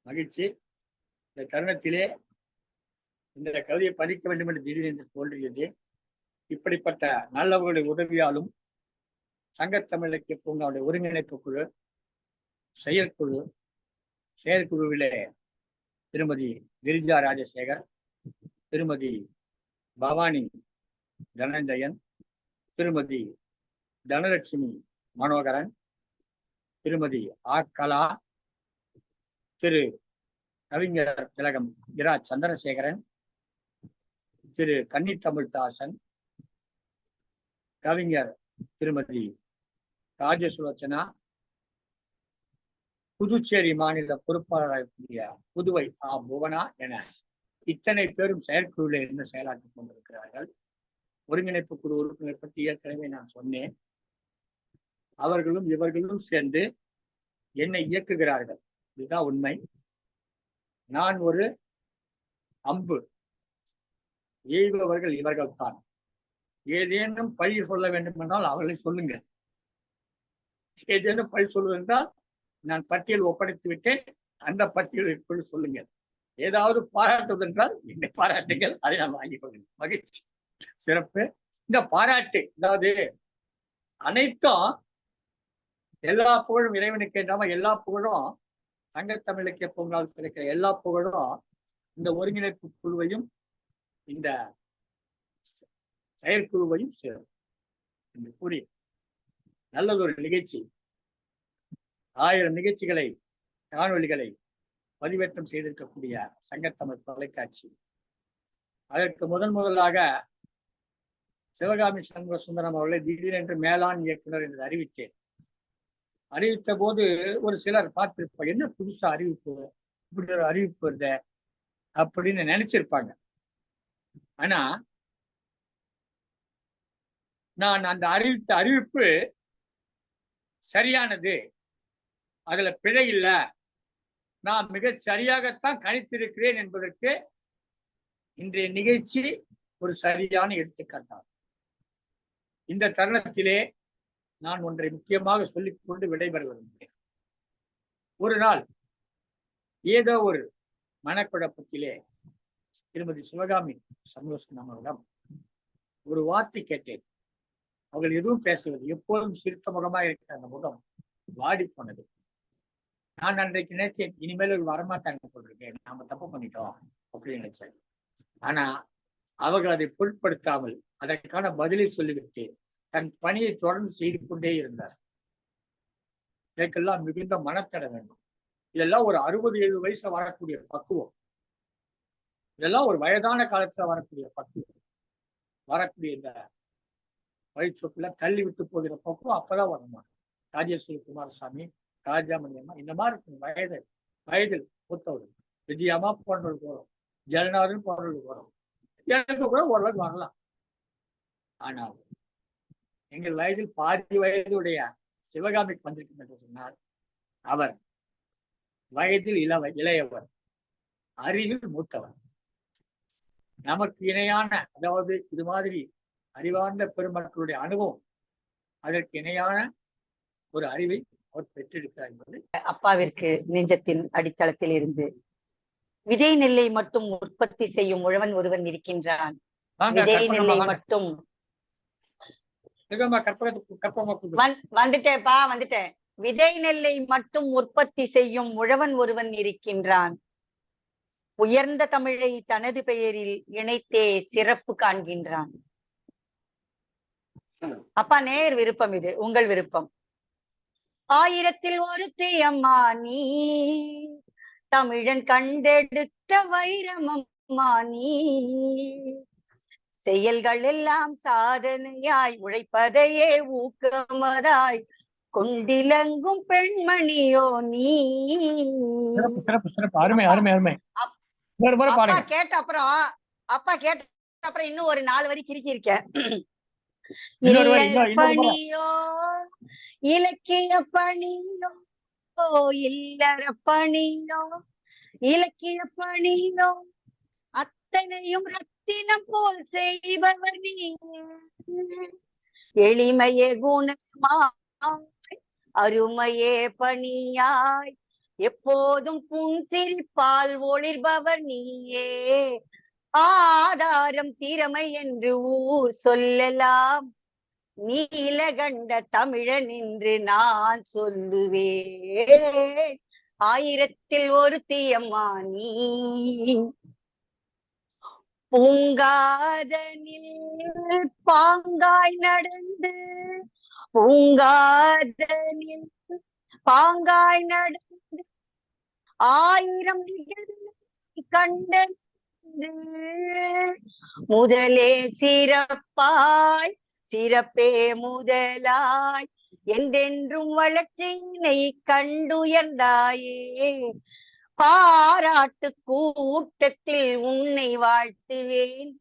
மகிழ்ச்சி. இந்த தருணத்திலே இந்த கவிதையை படிக்க வேண்டும் என்று திடீரென்று தோன்றியது. இப்படிப்பட்ட நல்லவர்களுடைய உதவியாலும் சங்கத்தமிழ் இலக்கிய பூங்காவுடைய ஒருங்கிணைப்பு குழு, செயற்குழுவிலே திருமதி கிரிஜா ராஜசேகர், திருமதி பவானி தனஞ்சயன், திருமதி தனலட்சுமி மனோகரன், திருமதி ஆ கலா, திரு கவிஞர் திலகம் இரா சந்திரசேகரன், திரு கன்னித்தமிழ்தாசன், கவிஞர் திருமதி ராஜசுலோச்சனா, புதுச்சேரி மாநில பொறுப்பாளராக புதுவை புவனா என இத்தனை பேரும் செயற்குழுவில் இருந்து செயலாற்றிக் கொண்டிருக்கிறார்கள். ஒருங்கிணைப்பு குழு உறுப்பினர் பற்றி ஏற்கனவே நான் சொன்னேன். அவர்களும் இவர்களும் சேர்ந்து என்னை இயக்குகிறார்கள். இதுதான் உண்மை. நான் ஒரு அம்பு, எய்பவர்கள் இவர்கள் தான். ஏதேனும் பழி சொல்ல வேண்டும் என்றால் அவர்களை சொல்லுங்க. ஏதேனும் பழி சொல்வதென்றால் நான் பட்டியல் ஒப்படைத்து விட்டேன், அந்த பட்டியலுக்குள் சொல்லுங்க. ஏதாவது பாராட்டுவது என்றால் என்னை பாராட்டுகள், அதை நான் வாங்கிக் கொள்கிறேன். மகிழ்ச்சி, சிறப்பு. இந்த பாராட்டு, அதாவது அனைத்தும் எல்லா புகழும் இறைவனுக்கு என்றாம எல்லா புகழும் சங்கத்தமிழ் இலக்கிய பூங்காவில் கிடைக்கிற எல்லா புகழும் இந்த ஒருங்கிணைப்பு குழுவையும் இந்த செயற்குழுவையும் சேரும் என்று கூறி நல்லதொரு நிகழ்ச்சி, 1000 நிகழ்ச்சிகளை காணொலிகளை பதிவேற்றம் செய்திருக்கக்கூடிய சங்கத்தமிழ் தொலைக்காட்சி, அதற்கு முதலாக சிவகாமி சண்முக சுந்தரம் அவர்களை திடீரென்று மேலாண் இயக்குனர் என்று அறிவித்தேன். அறிவித்த போது ஒரு சிலர் பார்த்திருப்பாங்க, என்ன புதுசா அறிவிப்பு, இப்படி ஒரு அறிவிப்பு வருத அப்படின்னு நினைச்சிருப்பாங்க. ஆனா நான் அந்த அறிவித்த அறிவிப்பு சரியானது, அதுல பிழை இல்லை, நான் மிகச் சரியாகத்தான் கணித்திருக்கிறேன் என்பதற்கு இன்றைய நிகழ்ச்சி ஒரு சரியான எடுத்துக்காட்டாகும். இந்த தருணத்திலே நான் ஒன்றை முக்கியமாக சொல்லிக் கொண்டு விடைபெற விரும்புகிறேன். ஒரு நாள் ஏதோ ஒரு மனக்குழப்பத்திலே திருமதி சிவகாமி சண்முகம் அவரிடம் ஒரு வார்த்தை கேட்டேன். அவர்கள் எதுவும் பேசவில்லை, எப்போதும் சிரித்த முகமாக இருக்கிற அந்த முகம் வாடி போனது. நான் அன்றைக்கு நினைச்சேன், இனிமேல் ஒரு வரமாட்டாங்க போட்டிருக்கேன், நாம தப்பு பண்ணிட்டோம் அப்படின்னு நினைச்சேன். ஆனா அவர்கள் அதை பொருட்படுத்தாமல் அதற்கான பதிலை சொல்லிவிட்டு தன் பணியை தொடர்ந்து செய்து கொண்டே இருந்தார். இதற்கெல்லாம் மிகுந்த மனத்தட வேண்டும். இதெல்லாம் ஒரு 60-70 வயசுல வரக்கூடிய பக்குவம். இதெல்லாம் ஒரு வயதான காலத்துல வரக்கூடிய பக்குவம். வரக்கூடிய இந்த வயிற்றுக்குள்ள தள்ளி விட்டு போகிற பக்குவம் அப்பதான் வரணும். ராஜேஸ்வரி குமாரசாமி, ராஜாமணி அம்மா, இந்த மாதிரி வயதில் மூத்தவர்கள், விஜயம்மா போன்றவர்கள் வரும், ஜெகநாதன் போன்றவர்கள் வரும், எனக்கு கூட ஓரளவுக்கு வரலாம். ஆனால் எங்கள் வயதில் பாதி வயதுடைய சிவகாமிக்கு வந்திருக்கும் என்று சொன்னால் அவர் வயதில் இளையவர், அறிவில் மூத்தவர். நமக்கு இணையான, அதாவது இது மாதிரி அறிவார்ந்த பெருமக்களுடைய அனுபவம், அதற்கு இணையான ஒரு அறிவை அவர் பெற்றிருக்கிறார் என்பது அப்பாவிற்கு நெஞ்சத்தின் அடித்தளத்தில் இருந்து விதை நெல்லை மட்டும் உற்பத்தி செய்யும் உழவன் ஒருவன் இருக்கின்றான். விதை நெல்லை மட்டும் வந்துட்டேன். விதை நெல்லை மட்டும் உற்பத்தி செய்யும் உழவன் ஒருவன் இருக்கின்றான். உயர்ந்த தமிழை தனது பெயரில் இணைத்தே சிறப்பு காண்கின்றான். அப்பா நேர் விருப்பம், இது உங்கள் விருப்பம். 1000ல் ஒருத்தி அம்மா நீ, தமிழன் கண்டெடுத்த வைரமம்மா நீ, செயல்கள் எல்லாம் சாதனையாய் உழைப்பதையே ஊக்கமதாய் கொண்டிலங்கும் பெண்மணியோ நீ. அருமை அருமை அருமை. அப்பா கேட்ட அப்புறம் இன்னும் ஒரு 4 வரி கிறுக்கி இருக்கேன். பணியோ இலக்கிய பணியோ, இல்லற பணியோ இலக்கிய பணியோ, அத்தனையும் ரத்தினம் போல் செய்பவர் நீ. எளிமையே குணமாய் அருமையே பணியாய் எப்போதும் புன்சிரிப்பால் ஒளிர்பவர் நீயே. ஆதாரம் திறமை என்று ஊர் சொல்லலாம், நீலகண்ட தமிழன் என்று நான் சொல்லுவேன். 1000ல் ஒருத்தி அம்மா நீ. பூங்காதனில் பாங்காய் நடந்து, பூங்காதனில் பாங்காய் நடந்து 1000 நிகழ்ச்சி கண்ட முதலே சிறப்பாய் சிறப்பே முதலாய் என்றென்றும் வளர்ச்சியினை கண்டுயர்ந்தாயே. பாராட்டு கூட்டத்தில் உன்னை வாழ்த்துவேன்,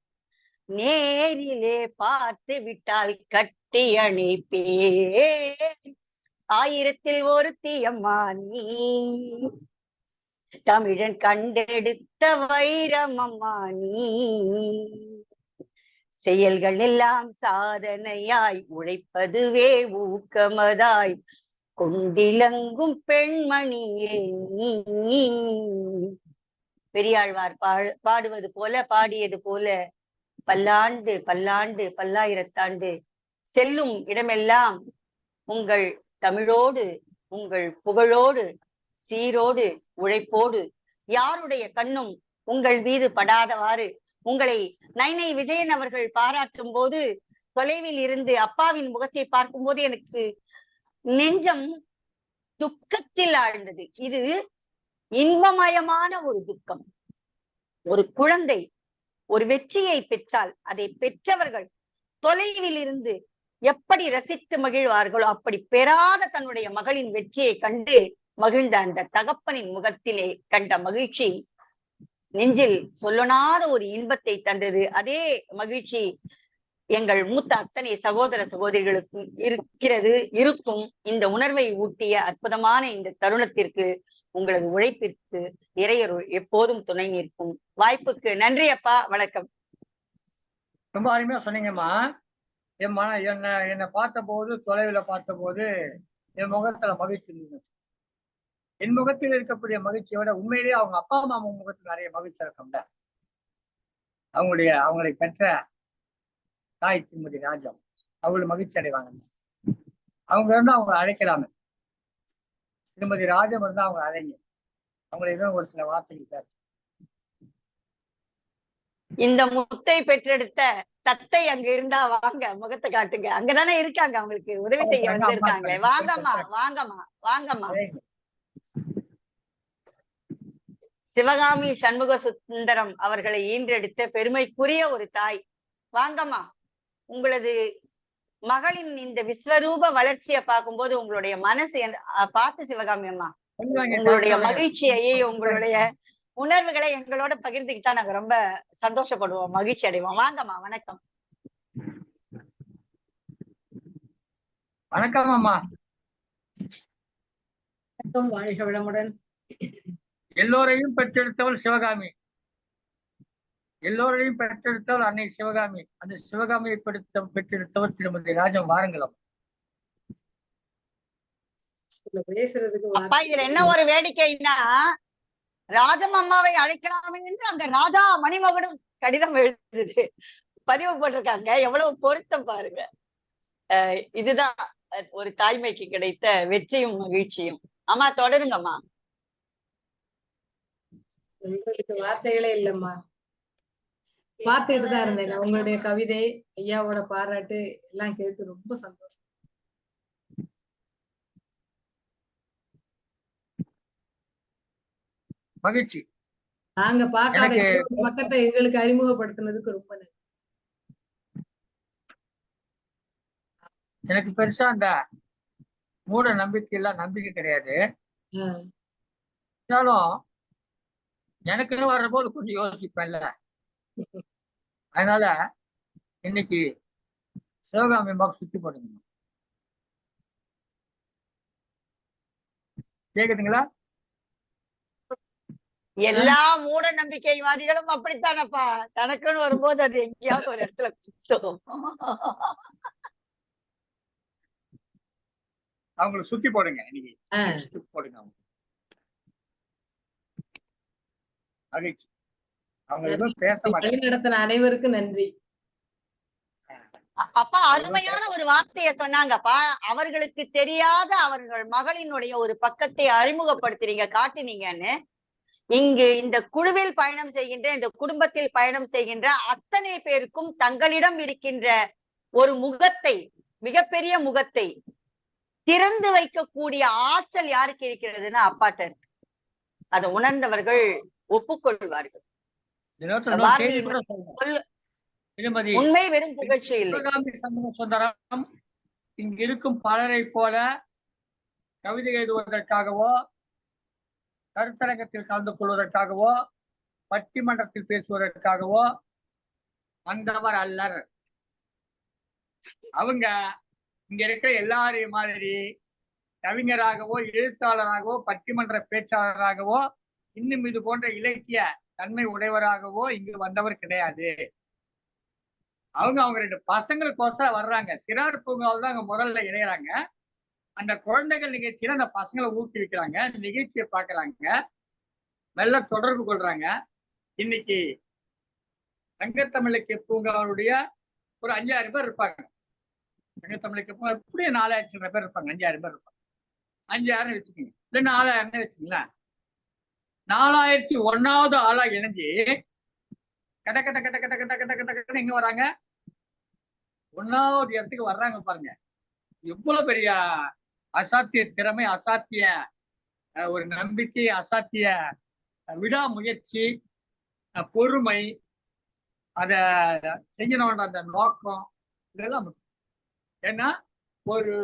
நேரிலே பார்த்து விட்டால் கட்டி அணைப்பேன். 1000ல் ஒருத்தி அம்மா நீ, தமிழன் கண்டெடுத்த வைரமம்மா நீ. செயல்கள் எல்லாம் சாதனையாய் உழைப்பதுவே ஊக்கமதாய் கொண்டிலங்கும் பெண்மணியே நீ. பெரியாழ்வார் பாடுவது போல பாடியது போல பல்லாண்டு பல்லாண்டு பல்லாயிரத்தாண்டு செல்லும் இடமெல்லாம் உங்கள் தமிழோடு உங்கள் புகழோடு சீரோடு உழைப்போடு யாருடைய கண்ணும் உங்கள் மீது படாதவாறு உங்களை நைனை விஜயன் அவர்கள் பாராட்டும் போது தொலைவில் இருந்து அப்பாவின் முகத்தை பார்க்கும் போது எனக்கு நெஞ்சம் துக்கத்தில் ஆழ்ந்தது. இது இன்பமயமான ஒரு துக்கம். ஒரு குழந்தை ஒரு வெற்றியை பெற்றால் அதை பெற்றவர்கள் தொலைவில் இருந்து எப்படி ரசித்து மகிழ்வார்களோ அப்படி பெறாத தன்னுடைய மகளின் வெற்றியை கண்டு மகிழ்ந்த அந்த தகப்பனின் முகத்திலே கண்ட மகிழ்ச்சி நெஞ்சில் சொல்லனாத ஒரு இன்பத்தை தந்தது. அதே மகிழ்ச்சி எங்கள் மூத்த அத்தனை சகோதர சகோதரிகளுக்கும் இருக்கும். இந்த உணர்வை ஊட்டிய அற்புதமான இந்த தருணத்திற்கு உங்களது உழைப்பிற்கு இறையருள் எப்போதும் துணை நிற்கும். வாய்ப்புக்கு நன்றி அப்பா, வணக்கம். ரொம்ப அருமையா சொன்னீங்கம்மா. என்னை பார்த்த போது, தொலைவில் பார்த்த போது என் முகத்துல மகிழ்ச்சி இருந்தது. என் முகத்தில் இருக்கக்கூடிய மகிழ்ச்சியை விட உண்மையிலேயே அவங்க அப்பா அம்மா முகத்தில் நிறைய மகிழ்ச்சி இருக்கும்ல. அவங்களை பெற்ற தாய் திருமதி ராஜம் அவங்களுக்கு மகிழ்ச்சி அடைவாங்க. அவங்க இருந்தா அவங்க அழைக்கலாமே. திருமதி ராஜம் இருந்தா அவங்க அழைங்க. அவங்களை ஏதோ ஒரு சில வார்த்தைகள். இந்த முத்தை பெற்றெடுத்த தத்தை அங்க இருந்தா வாங்க, முகத்தை காட்டுங்க. அங்கதானே இருக்காங்க, அவங்களுக்கு உதவி செய்ய வந்திருக்காங்க. வாங்கம்மா வாங்கம்மா வாங்கம்மா. சிவகாமி சண்முக சுந்தரம் அவர்களை ஈன்றெடுத்த பெருமைக்குரிய ஒரு தாய். வாங்கம்மா. உங்களது மகளின் இந்த விஸ்வரூப வளர்ச்சியை பார்க்கும்போது உங்களுடைய மனசு பார்த்து சிவகாமி அம்மா உங்களுடைய மகிழ்ச்சியை உங்களுடைய உணர்வுகளை எங்களோட பகிர்ந்துக்கிட்டா நாங்க ரொம்ப சந்தோஷப்படுவோம், மகிழ்ச்சி அடைவோம். வாங்கம்மா. வணக்கம். வணக்கம் அம்மா. வாழ்க வளமுடன். எல்லோரையும் பெற்றெடுத்தவள் சிவகாமி. எல்லோரையும் பெற்றெடுத்தவள் அன்னை சிவகாமி. அந்த சிவகாமியை பெற்றெடுத்தவர் திருமதி ராஜம். வாருங்களம். அப்பா, இதுல என்ன ஒரு வேடிக்கைன்னா, ராஜம் அம்மாவை அழைக்கலாமே என்று அங்க ராஜா மணிமகனும் கடிதம் எழுதுது, பதிவு போட்டிருக்காங்க. எவ்வளவு பொருத்தம் பாருங்க. இதுதான் ஒரு தாய்மைக்கு கிடைத்த வெற்றியும் மகிழ்ச்சியும். அம்மா தொடருங்கம்மா. உங்களுக்கு வார்த்தைகளே இல்லம்மா. பார்த்துட்டு தான் இருந்தேன். உங்களுடைய கவிதை, ஐயாவோட பாராட்டு எல்லாம் கேட்டு ரொம்ப சந்தோஷம். மகிழ்ச்சி. நாங்க பார்க்காத பக்கத்தை எங்களுக்கு அறிமுகப்படுத்தினதுக்கு ரொம்ப நன்றி. எனக்கு பெருசா அந்த மூட நம்பிக்கை எல்லாம் நம்பிக்கை கிடையாது. இருந்தாலும் எனக்குன்னு வர்ற போது கொஞ்சம் யோசிப்பேன்ல. அதனால இன்னைக்கு சிவகாமி அம்மாவுக்கு சுத்தி போடுங்க. கேக்குதுங்களா? எல்லா மூட நம்பிக்கைவாதிகளும் அப்படித்தானப்பா. தனக்குன்னு வரும்போது அது எங்கேயாவது ஒரு இடத்துல அவங்களுக்கு சுத்தி போடுங்க. இன்னைக்கு சுத்தி போடுங்க. மகிழ்ச்சி. அவங்க எதுவும் பேச மாட்டாங்க. நடத்தின அனைவருக்கும் நன்றி. அப்பா அருமையான ஒரு வார்த்தையை சொன்னாங்கப்பா. அவர்களுக்கு தெரியாத அவர்கள் மகளினுடைய ஒரு பக்கத்தை அறிமுகப்படுத்துறீங்க, காட்டுனீங்கன்னு. இங்கு இந்த குழுவில் பயணம் செய்கின்ற, இந்த குடும்பத்தில் பயணம் செய்கின்ற அத்தனை பேருக்கும் தங்களிடம் இருக்கின்ற ஒரு முகத்தை, மிகப்பெரிய முகத்தை திறந்து வைக்கக்கூடிய ஆற்றல் யாருக்கு இருக்கிறதுன்னா அப்பாட்ட இருக்கு. அதை உணர்ந்தவர்கள் ஒப்புக்கொள்வார்கள். உண்மை வெறும் புகழ்ச்சி இல்லை. சிவகாமி சண்முக சுந்தரம் இங்கு இருக்கும் பலரை போல கவிதை எழுதுவதற்காகவோ, கருத்தரங்கத்தில் கலந்து கொள்வதற்காகவோ, பட்டிமன்றத்தில் பேசுவதற்காகவோ வந்தவர் அல்லர். அவங்க இங்க இருக்கிற எல்லாரையும் மாதிரி கவிஞராகவோ, எழுத்தாளராகவோ, பட்டிமன்ற பேச்சாளராகவோ, இன்னும் இது போன்ற இலக்கிய தன்மை உடையவராகவோ இங்கு வந்தவர் கிடையாது. அவங்க 2 பசங்களுக்கோசரம் வர்றாங்க. சிறார் பூங்காவில் தான் அங்க முதல்ல இணையறாங்க. அந்த குழந்தைகள் நிகழ்ச்சியில அந்த பசங்களை ஊக்குவிக்கிறாங்க, நிகழ்ச்சியை பார்க்கறாங்க. மெல்ல தொடர்பு கொள்றாங்க. இன்னைக்கு சங்கத்தமிழ் இலக்கிய பூங்காவுடைய ஒரு 5000 பேர் இருப்பாங்க. சங்கத்தமிழ் இலக்கிய பூங்கா எப்படியும் 4000 பேர் இருப்பாங்க. 5000 பேர் இருப்பாங்க. 5000 வச்சுக்கோங்க, இல்லை 4000 வச்சுங்களேன். 4001வது ஆளா இணைஞ்சு கட்ட கட்ட கட்ட கட்ட கட்ட கட்ட கட்ட கட்ட எங்க வராங்க? 1வது இடத்துக்கு வர்றாங்க பாருங்க. எவ்வளவு பெரிய அசாத்திய திறமை, அசாத்திய ஒரு நம்பிக்கை, அசாத்திய விடாமுயற்சி, பொறுமை, அத செய்யணும்ன்ற அந்த நோக்கம், இதெல்லாம் ஏன்னா ஒரு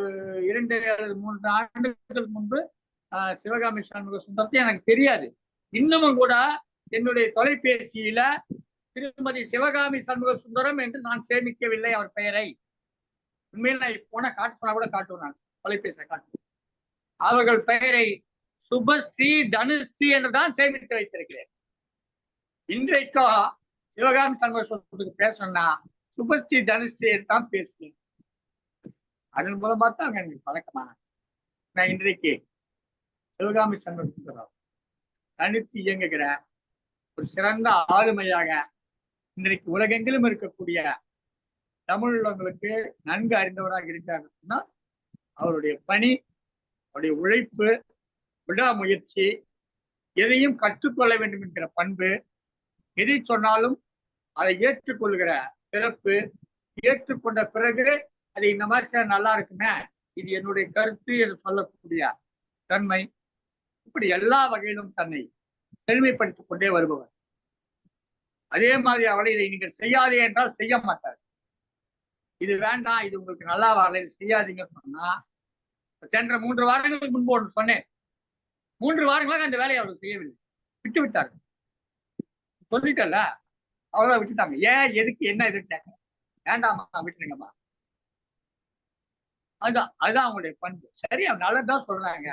2 அல்லது 3 ஆண்டுகள் முன்பு சிவகாமி சண்முக சுந்தரத்தை எனக்கு தெரியாது. இன்னமும் கூட என்னுடைய தொலைபேசியில திருமதி சிவகாமி சண்முக சுந்தரம் என்று நான் சேமிக்கவில்லை அவர் பெயரை. உண்மையில் நான் போன காட்டு சொன்னா கூட காட்டுவேன், நான் தொலைபேசியை காட்டுவேன். அவர்கள் பெயரை சுபஸ்ரீ தனுஸ்ரீ என்றுதான் சேமித்து வைத்திருக்கிறேன். இன்றைக்கும் சிவகாமி சண்முக சுந்தரத்துக்கு பேசணும்னா சுபஸ்ரீ தனுஸ்ரீ தான் பேசுவேன். அதன் மூலமா தான் அவங்க எனக்கு பழக்கமான. நான் இன்றைக்கு சிவகாமி சண்முக சுந்தரம் தனித்து இயங்குகிற ஒரு சிறந்த ஆளுமையாக இன்றைக்கு உலகெங்கிலும் இருக்கக்கூடிய தமிழர்களுக்கு நன்கு அறிந்தவராக இருக்கிறார். அவருடைய பணி, அவருடைய உழைப்பு, விடாமுயற்சி, எதையும் கற்றுக்கொள்ள வேண்டும் என்கிற பண்பு, எதை சொன்னாலும் அதை ஏற்றுக்கொள்கிற சிறப்பு, ஏற்றுக்கொண்ட பிறகு அது இந்த மாதிரி நல்லா இருக்குமே, இது என்னுடைய கருத்து என்று சொல்லக்கூடிய தன்மை, இப்படி எல்லா வகையிலும் தன்னை பெருமைப்படுத்திக் கொண்டே வருபவர். அதே மாதிரி அவளை இதை நீங்கள் செய்யாதே என்றால் செய்ய மாட்டார். இது வேண்டாம், இது உங்களுக்கு நல்லா வரல, இது செய்யாதீங்கன்னு சொன்னா, சென்ற 3 வாரங்களுக்கு முன்பு ஒன்று சொன்னேன். 3 வாரங்களாக அந்த வேலையை அவர் செய்யவில்லை, விட்டு விட்டார். சொல்லிட்டல, அவ்வளவுதான், விட்டுட்டாங்க. ஏன், எதுக்கு, என்ன எதுக்கு கேட்க வேண்டாமா, விட்டுருங்கம்மா. அதுதான் அவங்களுடைய பண்பு. சரி, அவங்க நல்லதான் சொல்றாங்க,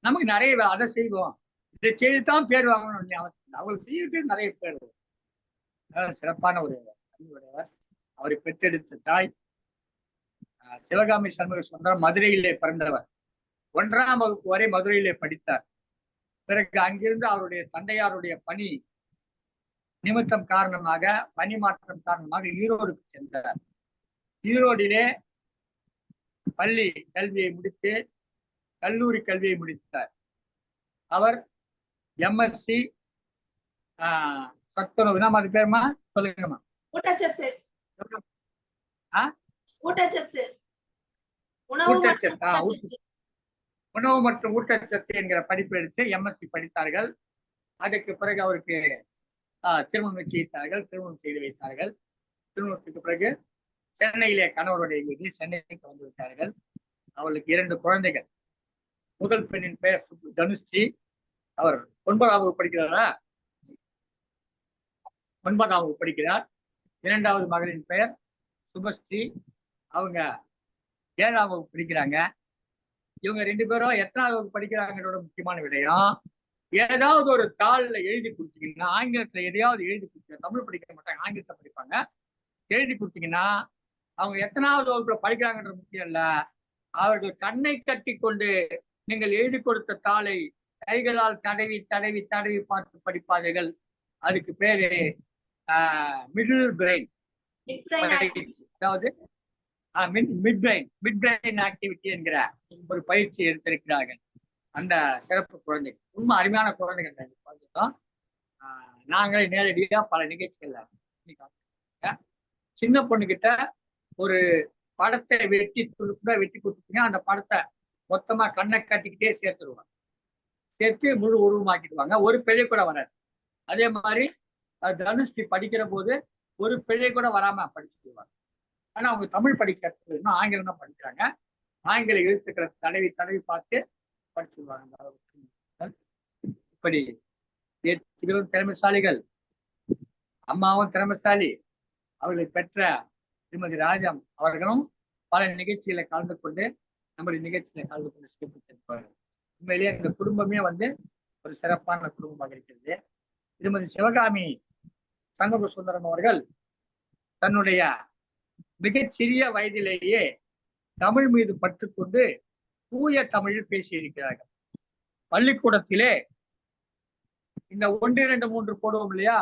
நமக்கு நிறைய அதை செய்வோம், இதை செய்துதான் பேர் வாங்கணும் அவசியம். அவங்களுக்கு செய்யறது நிறைய பேர். சிறப்பான ஒரு பண்புடையவர். அவரை பெற்றெடுத்த தாய் சிவகாமி சண்முக சுந்தரம் மதுரையிலே பிறந்தவர். 1ஆம் வகுப்பு வரை மதுரையிலே படித்தார். பிறகு அங்கிருந்து அவருடைய தந்தையாருடைய பணி நிமித்தம் காரணமாக, பணி மாற்றம் காரணமாக ஈரோடுக்கு சென்றார். ஈரோடிலே பள்ளி கல்வியை முடித்து கல்லூரி கல்வியை முடித்தார். அவர் எம்எஸ்சி சத்துணவு, அது பேருமா சொல்லுங்கம்மா? ஊட்டச்சத்து. ஊட்டச்சத்து, உணவு மற்றும் ஊட்டச்சத்து என்கிற படிப்பு எடுத்து எம்எஸ்சி படித்தார்கள். அதுக்கு பிறகு அவருக்கு திருமணம் நிச்சயித்தார்கள், திருமணம் செய்து வைத்தார்கள். திருமணத்துக்கு பிறகு சென்னையிலே கணவருடைய வீட்டில் சென்னைக்கு வந்து விட்டார்கள். அவளுக்கு 2 குழந்தைகள். முதல் பெண்ணின் பெயர் தனுஸ்ரீ, அவர் 9ஆம் வகுப்பு படிக்கிறாரா? 9ஆம் வகுப்பு படிக்கிறார். 2வது மகளின் பெயர் சுபஸ்ரீ, அவங்க 7ஆம் வகுப்பு படிக்கிறாங்க. இவங்க 2 பேரும் எத்தனாவது வகுப்பு படிக்கிறாங்கன்றோட முக்கியமான விடயம், ஏதாவது ஒரு தாள்ல எழுதி கொடுத்தீங்கன்னா, ஆங்கிலத்துல எதையாவது எழுதி கொடுத்தீங்க, தமிழ் படிக்க மாட்டாங்க, ஆங்கிலத்தை படிப்பாங்க, எழுதி கொடுத்தீங்கன்னா அவங்க எத்தனாவது வகுப்புல படிக்கிறாங்கன்ற முக்கியம் இல்ல, அவர்கள் கண்ணை கட்டி கொண்டு நீங்கள் எழுதி கொடுத்த தாளை கைகளால் தடவி தடவி தடவி பார்த்து படிப்பார்கள். அதுக்கு பேரு மிடில் பிரெயின், அதாவது மிட் பிரெயின் ஆக்டிவிட்டி என்கிற ஒரு பயிற்சி எடுத்திருக்கிறார்கள் அந்த சிறப்பு குழந்தைகள். ரொம்ப அருமையான குழந்தைகள். குழந்தைகளும் நாங்களே நேரடியாக பல நிகழ்ச்சிகள்ல சின்ன பொண்ணுகிட்ட ஒரு படத்தை வெட்டி கொடுத்தீங்க, அந்த படத்தை மொத்தமா கண்ணை காட்டிக்கிட்டே சேர்த்துருவாங்க, சேர்த்து முழு உருவமாக்கிடுவாங்க, ஒரு பிழை கூட வராது. அதே மாதிரி தனுஸ்ரீ படிக்கிற போது ஒரு பிழை கூட வராம படிச்சுடுவாங்க. ஆனா அவங்க தமிழ் படிக்கிறது இன்னும் ஆங்கிலம் தான் படிக்கிறாங்க. ஆங்கில எழுத்துக்களை தடவி தடவி பார்த்து படிச்சுடுவாங்க. இப்படி திறமைசாலிகள். அம்மாவும் திறமைசாலி. அவர்களை பெற்ற திருமதி ராஜம் அவர்களும் பல நிகழ்ச்சிகளை கலந்து கொண்டு நம்முடைய நிகழ்ச்சியில கலந்து கொண்டு சிறப்பித்திருப்பார்கள். உண்மையிலேயே இந்த குடும்பமே ஒரு சிறப்பான குடும்பமாக இருக்கிறது. திருமதி சிவகாமி சண்முக சுந்தரம் அவர்கள் தன்னுடைய மிகச்சிறிய வயதிலேயே தமிழ் மீது பற்றுக்கொண்டு தூய தமிழில் பேசியிருக்கிறார்கள். பள்ளிக்கூடத்திலே இந்த 1, 2, 3 போடுவோம் இல்லையா?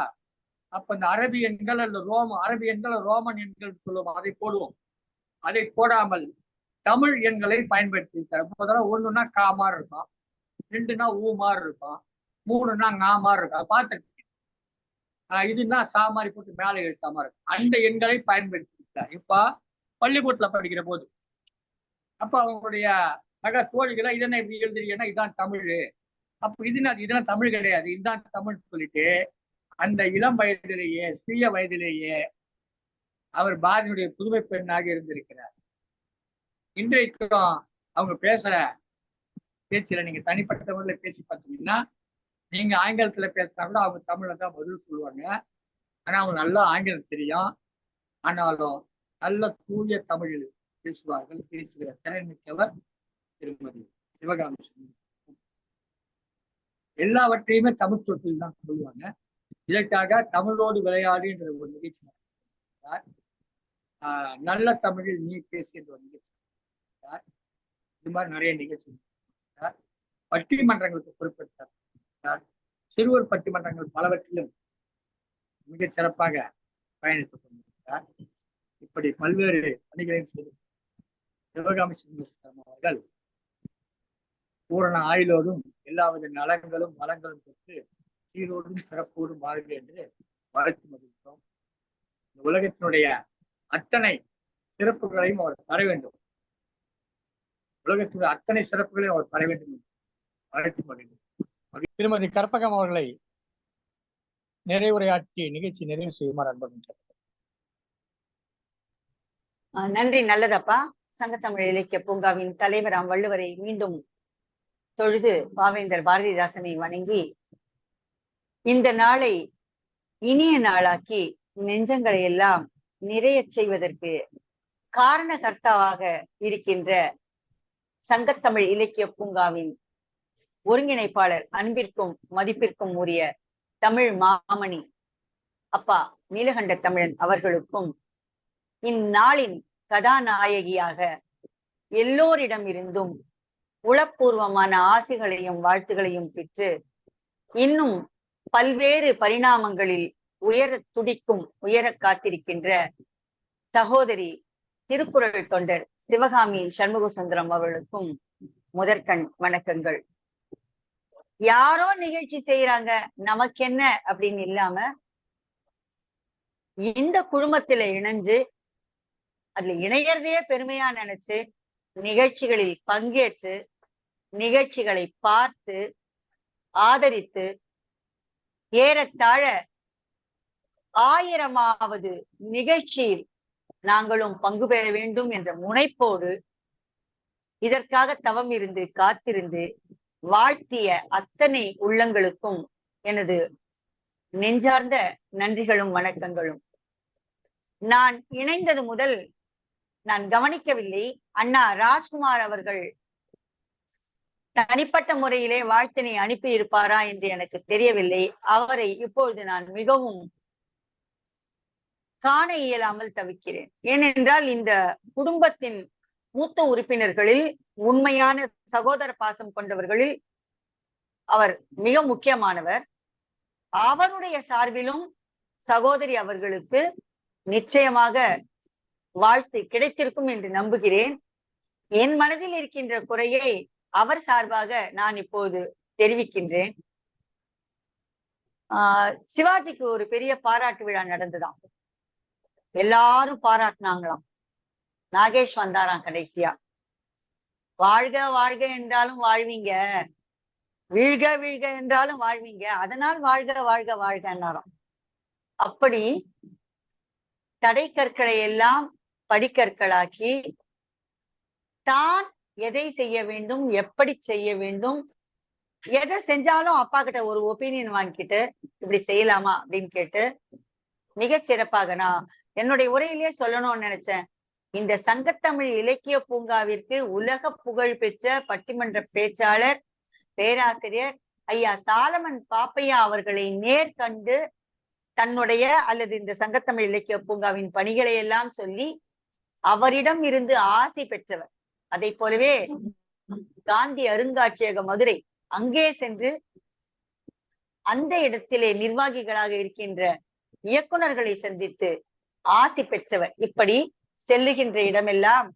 அப்ப இந்த அரபி எண்கள் அல்ல அரபி எண்கள் ரோமன் எண்கள் சொல்லுவோம், அதை போடுவோம். அதை போடாமல் தமிழ் எண்களை பயன்படுத்தி முதல்ல 1னா கா மாதிரி இருக்கும், 2னா ஊ மாதிரி இருக்கும், 3னா ngா மாதிரி இருக்கும். பார்த்துட்டு இதுன்னா சா மாதிரி போட்டு மேலே எழுத்தா மாதிரி இருக்கும். அந்த எண்களை பயன்படுத்திட்டார். இப்ப பள்ளிக்கூடத்துல படிக்கிற போது அப்ப அவங்களுடைய சக தோழிகளை இதனை இப்படி எழுதுறீங்கன்னா இதுதான் தமிழ், அப்ப இதெல்லாம் தமிழ் கிடையாது, இதுதான் தமிழ் சொல்லிட்டு அந்த இளம் வயதிலேயே சிறிய வயதிலேயே அவர் பாரதியுடைய புதுமை பெண்ணாக இருந்திருக்கிறார். இன்றைக்கும் அவங்க பேசுற பேச்சுல நீங்க தனிப்பட்ட முறையில் பேசி பார்த்தீங்கன்னா, நீங்க ஆங்கிலத்துல பேசினா கூட அவங்க தமிழ்ல தான் பதில் சொல்லுவாங்க. ஆனா அவங்க நல்லா ஆங்கிலம் தெரியும், ஆனாலும் நல்ல தூய தமிழில் பேசுவார்கள். பேசுகிற திறன் மிக்கவர் திருமதி சிவகாமி. எல்லாவற்றையுமே தமிழ் சொற்கள் தான் சொல்லுவாங்க. இதற்காக தமிழோடு விளையாடு என்ற ஒரு நிகழ்ச்சி நடத்தினார். நல்ல தமிழில் நீ பேசு என்ற ஒரு நிகழ்ச்சி நடத்தினார். இது மாதிரி நிறைய நிகழ்ச்சி நடத்தினார். பட்டிமன்றங்களுக்கு பொறுப்பேற்றார். சிறுவர் பட்டிமன்றங்கள் பலவற்றிலும் மிகச் சிறப்பாக பயணித்துக் கொண்டிருக்கிறார். இப்படி பல்வேறு பணிகளையும் செய்து சிவகாமி சண்முகம் அவர்கள் பூரண ஆயுளோடும் எல்லாவித நலங்களும் வளங்களும் பெற்று சீரோடும் சிறப்போடும் வாழ்க என்று வாழ்த்து மகிழ்கிறோம். இந்த உலகத்தினுடைய அத்தனை சிறப்புகளையும் அவர் தர வேண்டும், உலகத்தினுடைய அத்தனை சிறப்புகளையும் அவர் தர வேண்டும் என்று வாழ்த்து மகிழ்கிறோம். திருமதி கற்பகம் அவர்களை நிறைவுரையாற்றி நிகழ்ச்சி நிறைவு செய்யுமாறு அன்பு. நன்றி, நல்லதப்பா. சங்கத்தமிழ் இலக்கிய பூங்காவின் தலைவராம் வள்ளுவரை மீண்டும் தொழுது பாவேந்தர் பாரதிதாசனை வணங்கி இந்த நாளை இனிய நாளாக்கி நெஞ்சங்களை எல்லாம் நிறைய செய்வதற்கு காரணகர்த்தாவாக இருக்கின்ற சங்கத்தமிழ் இலக்கிய பூங்காவின் ஒருங்கிணைப்பாளர் அன்பிற்கும் மதிப்பிற்கும் உரிய தமிழ் மாமணி அப்பா நீலகண்ட தமிழன் அவர்களுக்கும் இந்நாளின் கதாநாயகியாக எல்லோரிடமிருந்தும் உளப்பூர்வமான ஆசைகளையும் வாழ்த்துகளையும் பெற்று இன்னும் பல்வேறு பரிணாமங்களில் உயர துடிக்கும் உயர காத்திருக்கின்ற சகோதரி திருக்குறள் தொண்டர் சிவகாமி சண்முக சுந்தரம் அவர்களுக்கும் முதற்கண் வணக்கங்கள். யாரோ நிகழ்ச்சி செய்யறாங்க நமக்கு என்ன அப்படின்னு இல்லாம இந்த குழுமத்துல இணைஞ்சு அதுல இணையறதையே பெருமையா நினைச்சு நிகழ்ச்சிகளில் பங்கேற்று நிகழ்ச்சிகளை பார்த்து ஆதரித்து ஏறத்தாழ 1000வது நிகழ்ச்சியில் நாங்களும் பங்கு பெற வேண்டும் என்ற முனைப்போடு இதற்காக தவம் இருந்து காத்திருந்து வாழ்த்திய அத்தனை உள்ளங்களுக்கும் எனது நெஞ்சார்ந்த நன்றிகளும் வணக்கங்களும். நான் இணைந்தது முதல் நான் கவனிக்கவில்லை, அண்ணா ராஜ்குமார் அவர்கள் தனிப்பட்ட முறையிலே வாழ்த்தினை அனுப்பி இருப்பாரா என்று எனக்கு தெரியவில்லை. அவரை இப்பொழுது நான் மிகவும் காண இயலாமல் தவிக்கிறேன். ஏனென்றால் இந்த குடும்பத்தின் மூத்த உறுப்பினர்களில் உண்மையான சகோதர பாசம் கொண்டவர்களில் அவர் மிக முக்கியமானவர். அவருடைய சார்பிலும் சகோதரி அவர்களுக்கு நிச்சயமாக வாழ்த்து கிடைத்திருக்கும் என்று நம்புகிறேன். என் மனதில் இருக்கின்ற குறையை அவர் சார்பாக நான் இப்போது தெரிவிக்கின்றேன். சிவாஜிக்கு ஒரு பெரிய பாராட்டு விழா நடந்துதான், எல்லாரும் பாராட்டினாங்களாம். நாகேஷ் வந்தாராம் கடைசியா. வாழ்க வாழ்க என்றாலும் வாழ்வீங்க, வீழ்க வீழ்க என்றாலும் வாழ்வீங்க, அதனால் வாழ்க வாழ்க வாழ்கன்னாராம். அப்படி தடை கற்களை எல்லாம் படிக்கற்களாக்கி தான் எதை செய்ய வேண்டும், எப்படி செய்ய வேண்டும், எதை செஞ்சாலும் அப்பா கிட்ட ஒரு ஒப்பீனியன் வாங்கிக்கிட்டு இப்படி செய்யலாமா அப்படின்னு கேட்டு மிகச்சிறப்பாக நான் என்னுடைய உரையிலேயே சொல்லணும்னு நினைச்சேன். இந்த சங்கத்தமிழ் இலக்கிய பூங்காவிற்கு உலக புகழ் பெற்ற பட்டிமன்ற பேச்சாளர் பேராசிரியர் ஐயா சாலமன் பாப்பையா அவர்களை நேர்கண்டு தன்னுடைய அல்லது இந்த சங்கத்தமிழ் இலக்கிய பூங்காவின் பணிகளை எல்லாம் சொல்லி அவரிடம் இருந்து ஆசி பெற்றவர். அதை போலவே காந்தி அருங்காட்சியக மதுரை அங்கே சென்று அந்த இடத்திலே நிர்வாகிகளாக இருக்கின்ற இயக்குனர்களை சந்தித்து ஆசி பெற்றவர். இப்படி செல்லுகின்ற இடமெல்லாம்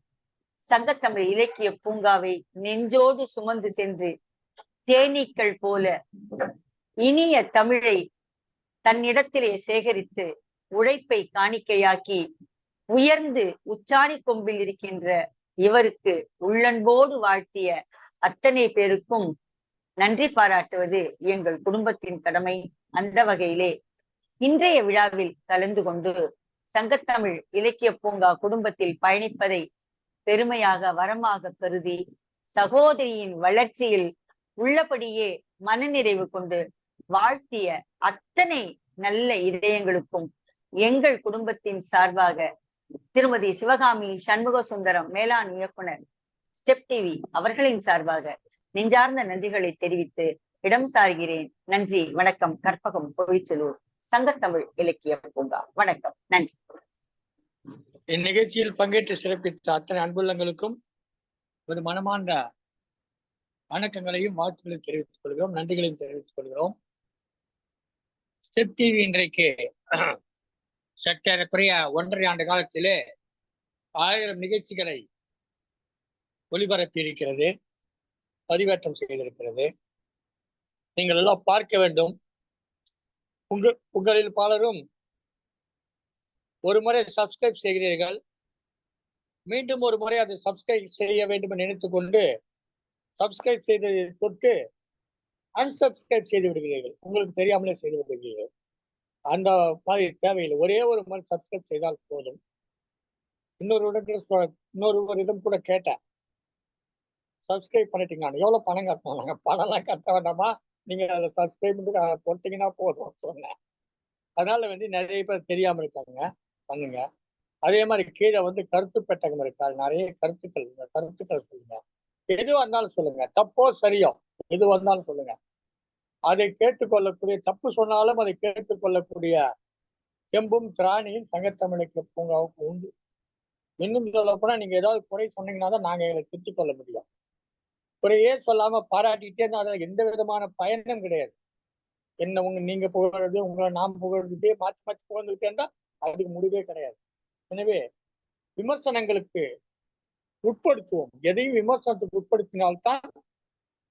சங்கத்தமிழ் இலக்கிய பூங்காவை நெஞ்சோடு சுமந்து சென்று தேனீக்கள் போல இனிய தமிழை தன்னிடத்திலே சேகரித்து உழைப்பை காணிக்கையாக்கி உயர்ந்து உச்சாணி கொம்பில் இருக்கின்ற இவருக்கு உள்ளன்போடு வாழ்த்திய அத்தனை பேருக்கும் நன்றி பாராட்டுவது எங்கள் குடும்பத்தின் கடமை. அந்த வகையிலே இன்றைய விழாவில் கலந்து கொண்டு சங்கத்தமிழ் இலக்கிய பூங்கா குடும்பத்தில் பயணிப்பதை பெருமையாக வரமாக கருதி சகோதரியின் வளர்ச்சியில் உள்ளபடியே மனநிறைவு கொண்டு வாழ்த்திய அத்தனை நல்ல இதயங்களுக்கும் எங்கள் குடும்பத்தின் சார்பாக திருமதி சிவகாமி சண்முக சுந்தரம் மேலாண் இயக்குனர் ஸ்டெப் டிவி அவர்களின் சார்பாக நெஞ்சார்ந்த நன்றிகளை தெரிவித்து இடம் சார்கிறேன். நன்றி, வணக்கம். கற்பகம் பொழிச்சலூர், சங்கத்தமிழ் இலக்கிய பூங்கா. வணக்கம், நன்றி. இந்நிகழ்ச்சியில் பங்கேற்று சிறப்பித்த அத்தனை அன்புள்ளங்களுக்கும் ஒரு மனமார்ந்த வணக்கங்களையும் வாழ்த்துக்களையும் தெரிவித்துக் கொள்கிறோம், நன்றிகளையும் தெரிவித்துக் கொள்கிறோம். ஸ்டெப் டிவி இன்றைக்கு சற்றேறக்குறைய 1.5 ஆண்டு காலத்திலே 1000 நிகழ்ச்சிகளை ஒளிபரப்பி இருக்கிறது, பதிவேற்றம் செய்திருக்கிறது. நீங்கள் எல்லாம் பார்க்க வேண்டும். உங்களில் பலரும் ஒரு முறை சப்ஸ்கிரைப் செய்கிறீர்கள், மீண்டும் ஒரு முறை அதை சப்ஸ்கிரைப் செய்ய வேண்டும் என்று நினைத்துக் கொண்டு சப்ஸ்கிரைப் செய்ததை தொட்டு அன்சப்ஸ்கிரைப் செய்து விடுகிறீர்கள், உங்களுக்கு தெரியாமலே செய்து விடுகிறீர்கள். அந்த மாதிரி தேவையில்லை, ஒரே ஒரு முறை சப்ஸ்கிரைப் செய்தால் போதும். இன்னொரு இடம் கூட கேட்டேன், சப்ஸ்கிரைப் பண்ணிட்டீங்க, எவ்வளவு பணம் கட்டணும்? நாங்க பணம்லாம் கட்ட வேண்டாமா, நீங்க அதை சப்ஸ்கிரைப் போட்டீங்கன்னா போதும் சொன்னேன். அதனால நிறைய பேர் தெரியாம இருக்காங்க, பண்ணுங்க. அதே மாதிரி கீழே கருத்து பெட்டகம் இருக்காது, நிறைய கருத்துக்கள் சொல்லுங்க, எதுவா இருந்தாலும் சொல்லுங்க, தப்போ சரியோ எதுவா இருந்தாலும் சொல்லுங்க. அதை கேட்டுக்கொள்ளக்கூடிய, தப்பு சொன்னாலும் அதை கேட்டுக்கொள்ளக்கூடிய தெம்பும் திராணியும் சங்கத்தமிழுக்கு பூங்காவுக்கு உண்டு. இன்னும் சொல்ல போனா நீங்க ஏதாவது குறை சொன்னீங்கன்னா தான் நாங்க எங்களை திருத்திக் கொள்ள முடியும். குறையே சொல்லாம பாராட்டிக்கிட்டே இருந்தா அதில் எந்த விதமான பயனும் கிடையாது. நீங்க புகழ்றது, உங்களை நாம் புகழ்றதே மாற்றி மாற்றி புகழ்ந்துகிட்டே இருந்தா அதுக்கு முடிவே கிடையாது. எனவே விமர்சனங்களுக்கு உட்படுத்துவோம். எதையும் விமர்சனத்துக்கு உட்படுத்தினால்தான்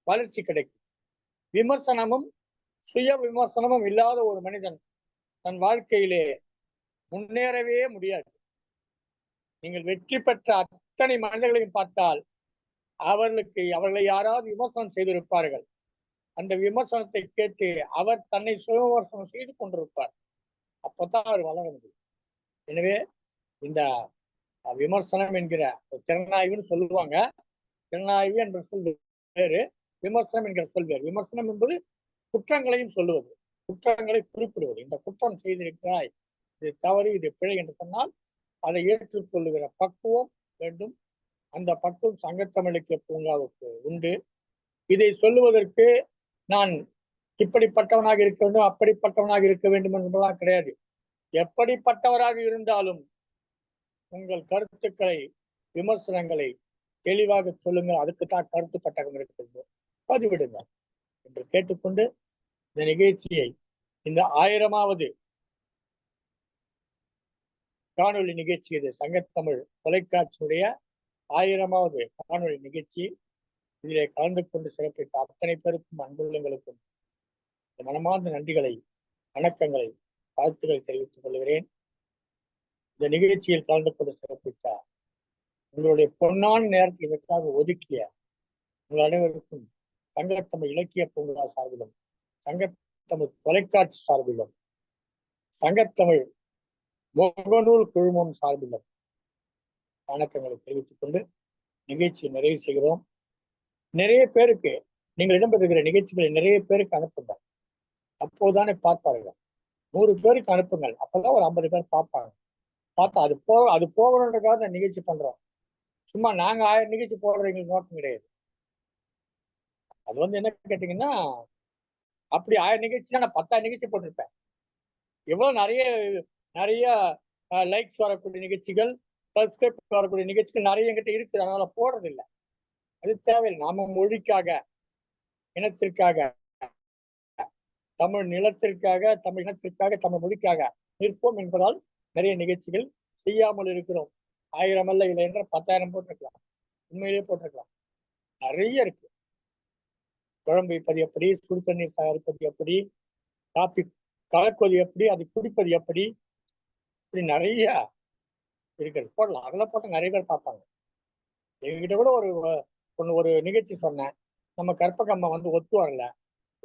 வளர்ச்சி கிடைக்கும். விமர்சனமும் சுய விமர்சனமும் இல்லாத ஒரு மனிதன் தன் வாழ்க்கையிலே முன்னேறவே முடியாது. நீங்கள் வெற்றி பெற்ற அத்தனை மனிதர்களையும் பார்த்தால் அவர்களை யாராவது விமர்சனம் செய்திருப்பார்கள். அந்த விமர்சனத்தை கேட்டு அவர் தன்னை சுய விமர்சனம் செய்து கொண்டிருப்பார். அப்பதான் அவர் வளர முடியும். எனவே இந்த விமர்சனம் என்கிற திறனாய்வுன்னு சொல்லுவாங்க. திறனாய்வு என்ற சொல் வேறு, விமர்சனம் என்கிற சொல் வேறு. விமர்சனம் என்பது குற்றங்களையும் சொல்லுவது, குற்றங்களை குறிப்பிடுவது. இந்த குற்றம் செய்திருக்கிறாய், இது தவறு, இது பிழை என்று சொன்னால் அதை ஏற்றுக்கொள்ளுகிற பக்குவம் வேண்டும். அந்த பக்குவம் சங்கத்தமிழ் இலக்கிய பூங்காவுக்கு உண்டு. இதை சொல்லுவதற்கு நான் இப்படிப்பட்டவனாக இருக்க வேண்டும், அப்படிப்பட்டவனாக இருக்க வேண்டும் என்பதெல்லாம் கிடையாது. எப்படிப்பட்டவராக இருந்தாலும் உங்கள் கருத்துக்களை, விமர்சனங்களை தெளிவாக சொல்லுங்கள். அதுக்குத்தான் கருத்து பட்டகம் இருக்கிறது, பதிவிடுங்க என்று கேட்டுக்கொண்டு இந்த நிகழ்ச்சியை, இந்த 1000வது காணொலி நிகழ்ச்சி, இது சங்கத்தமிழ் தொலைக்காட்சியுடைய 1000வது காணொலி நிகழ்ச்சி. இதிலே கலந்து கொண்டு சிறப்பித்த அத்தனை பேருக்கும், அன்புள்ளங்களுக்கும் மனமார்ந்த நன்றிகளை, வணக்கங்களை, வாழ்த்துக்களை தெரிவித்துக் கொள்கிறேன். இந்த நிகழ்ச்சியில் கலந்து கொண்டு சிறப்பித்த உங்களுடைய பொன்னான நேரத்தை இதற்காக ஒதுக்கிய உங்கள் அனைவருக்கும் சங்கத்தமிழ் இலக்கிய பூங்கா சார்பிலும், சங்கத்தமிழ் தொலைக்காட்சி சார்பிலும், சங்கத்தமிழ் முகநூல் குழுமம் சார்பிலும் வணக்கங்களை தெரிவித்துக் கொண்டு நிகழ்ச்சியை நிறைவு செய்கிறோம். நிறைய பேருக்கு நீங்கள் இடம்பெறுகிற நிகழ்ச்சிகளை நிறைய பேருக்கு அனுப்புங்க, அப்போதானே பார்ப்பார்கள். 100 பேருக்கு அனுப்புங்கள், அப்பதான் ஒரு 50 பேர் பார்ப்பாங்க. பார்த்தா அது போகணுன்றதுக்காக அந்த நிகழ்ச்சி பண்றோம். சும்மா நாங்க 1000 நிகழ்ச்சி போடுற எங்களுக்கு நோக்கம் கிடையாது. அது என்ன கேட்டீங்கன்னா, அப்படி 1000 நிகழ்ச்சினா நான் 10,000 நிகழ்ச்சி போட்டிருப்பேன். எவ்வளவு நிறைய லைக்ஸ் வரக்கூடிய நிகழ்ச்சிகள், சப்ஸ்கிரைப் வரக்கூடிய நிகழ்ச்சிகள் நிறைய என்கிட்ட இருக்குது. அதனால போடுறது இல்லை, அது தேவையில்லை. நாம மொழிக்காக, இனத்திற்காக, தமிழ் நிலத்திற்காக, தமிழகத்திற்காக, தமிழ் மொழிக்காக நிற்போம் என்பதால் நிறைய நிகழ்ச்சிகள் செய்யாமல் இருக்கிறோம். 1000 அல்ல, இல்லை என்ற 10,000 போட்டிருக்கலாம், உண்மையிலேயே போட்டிருக்கலாம். நிறைய இருக்கு. குழம்பு வைப்பது எப்படி, சுடு தண்ணீர் தயாரிப்பது எப்படி, காப்பி கலக்குவது எப்படி, அது குடிப்பது எப்படி, இப்படி நிறைய இருக்கிறது. போடலாம், அதெல்லாம் போட்டு நிறைய பேர் பார்ப்பாங்க. எங்ககிட்ட கூட ஒரு நிகழ்ச்சி சொன்னேன். நம்ம கற்பகம்மா ஒத்து வரல.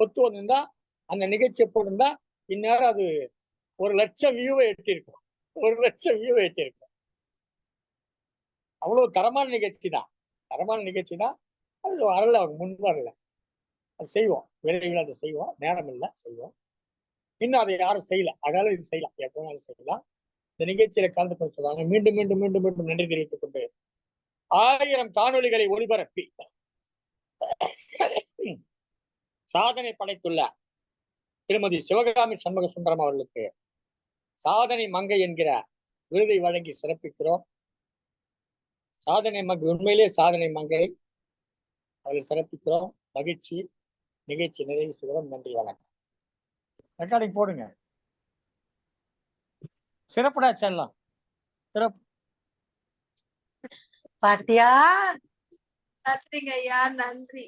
ஒத்து வந்திருந்தா அந்த நிகழ்ச்சியை போட்டிருந்தா இந்நேரம் அது 1,00,000 வியூவை எட்டியிருக்கும். 1,00,000 வியூவை எட்டியிருக்கும். அவ்வளவு தரமான நிகழ்ச்சி தான். தரமான நிகழ்ச்சி தான். அது வரல, அவங்க முன் வரல. அது செய்வோம், விரைவில் அதை செய்வோம். நேரம் இல்லை, செய்வோம். இன்னும் அதை யாரும் செய்யல, அதனால இது செய்யலாம். எப்போனாலும் செய்யலாம். இந்த நிகழ்ச்சியில கலந்து கொண்டு சொல்றாங்க. மீண்டும் மீண்டும் மீண்டும் மீண்டும் நன்றி தெரிவித்துக் கொண்டு 1000 காணொலிகளை ஒளிபரப்பி சாதனை படைத்துள்ள திருமதி சிவகாமி சண்முக சுந்தரம் அவர்களுக்கு சாதனை மங்கை என்கிற விருதை வழங்கி சிறப்பிக்கிறோம். சாதனை மங்கை, உண்மையிலே சாதனை மங்கை, அவர்களை சிறப்பிக்கிறோம். மகிழ்ச்சி. நிகழ்ச்சி நிறைவு செய்கிறோம். நன்றி, வணக்கம். ரெக்கார்டிங் போடுங்க. சிறப்புடா செல்லம், சிறப்பு. பாத்தியா? நன்றிங்க ஐயா, நன்றி.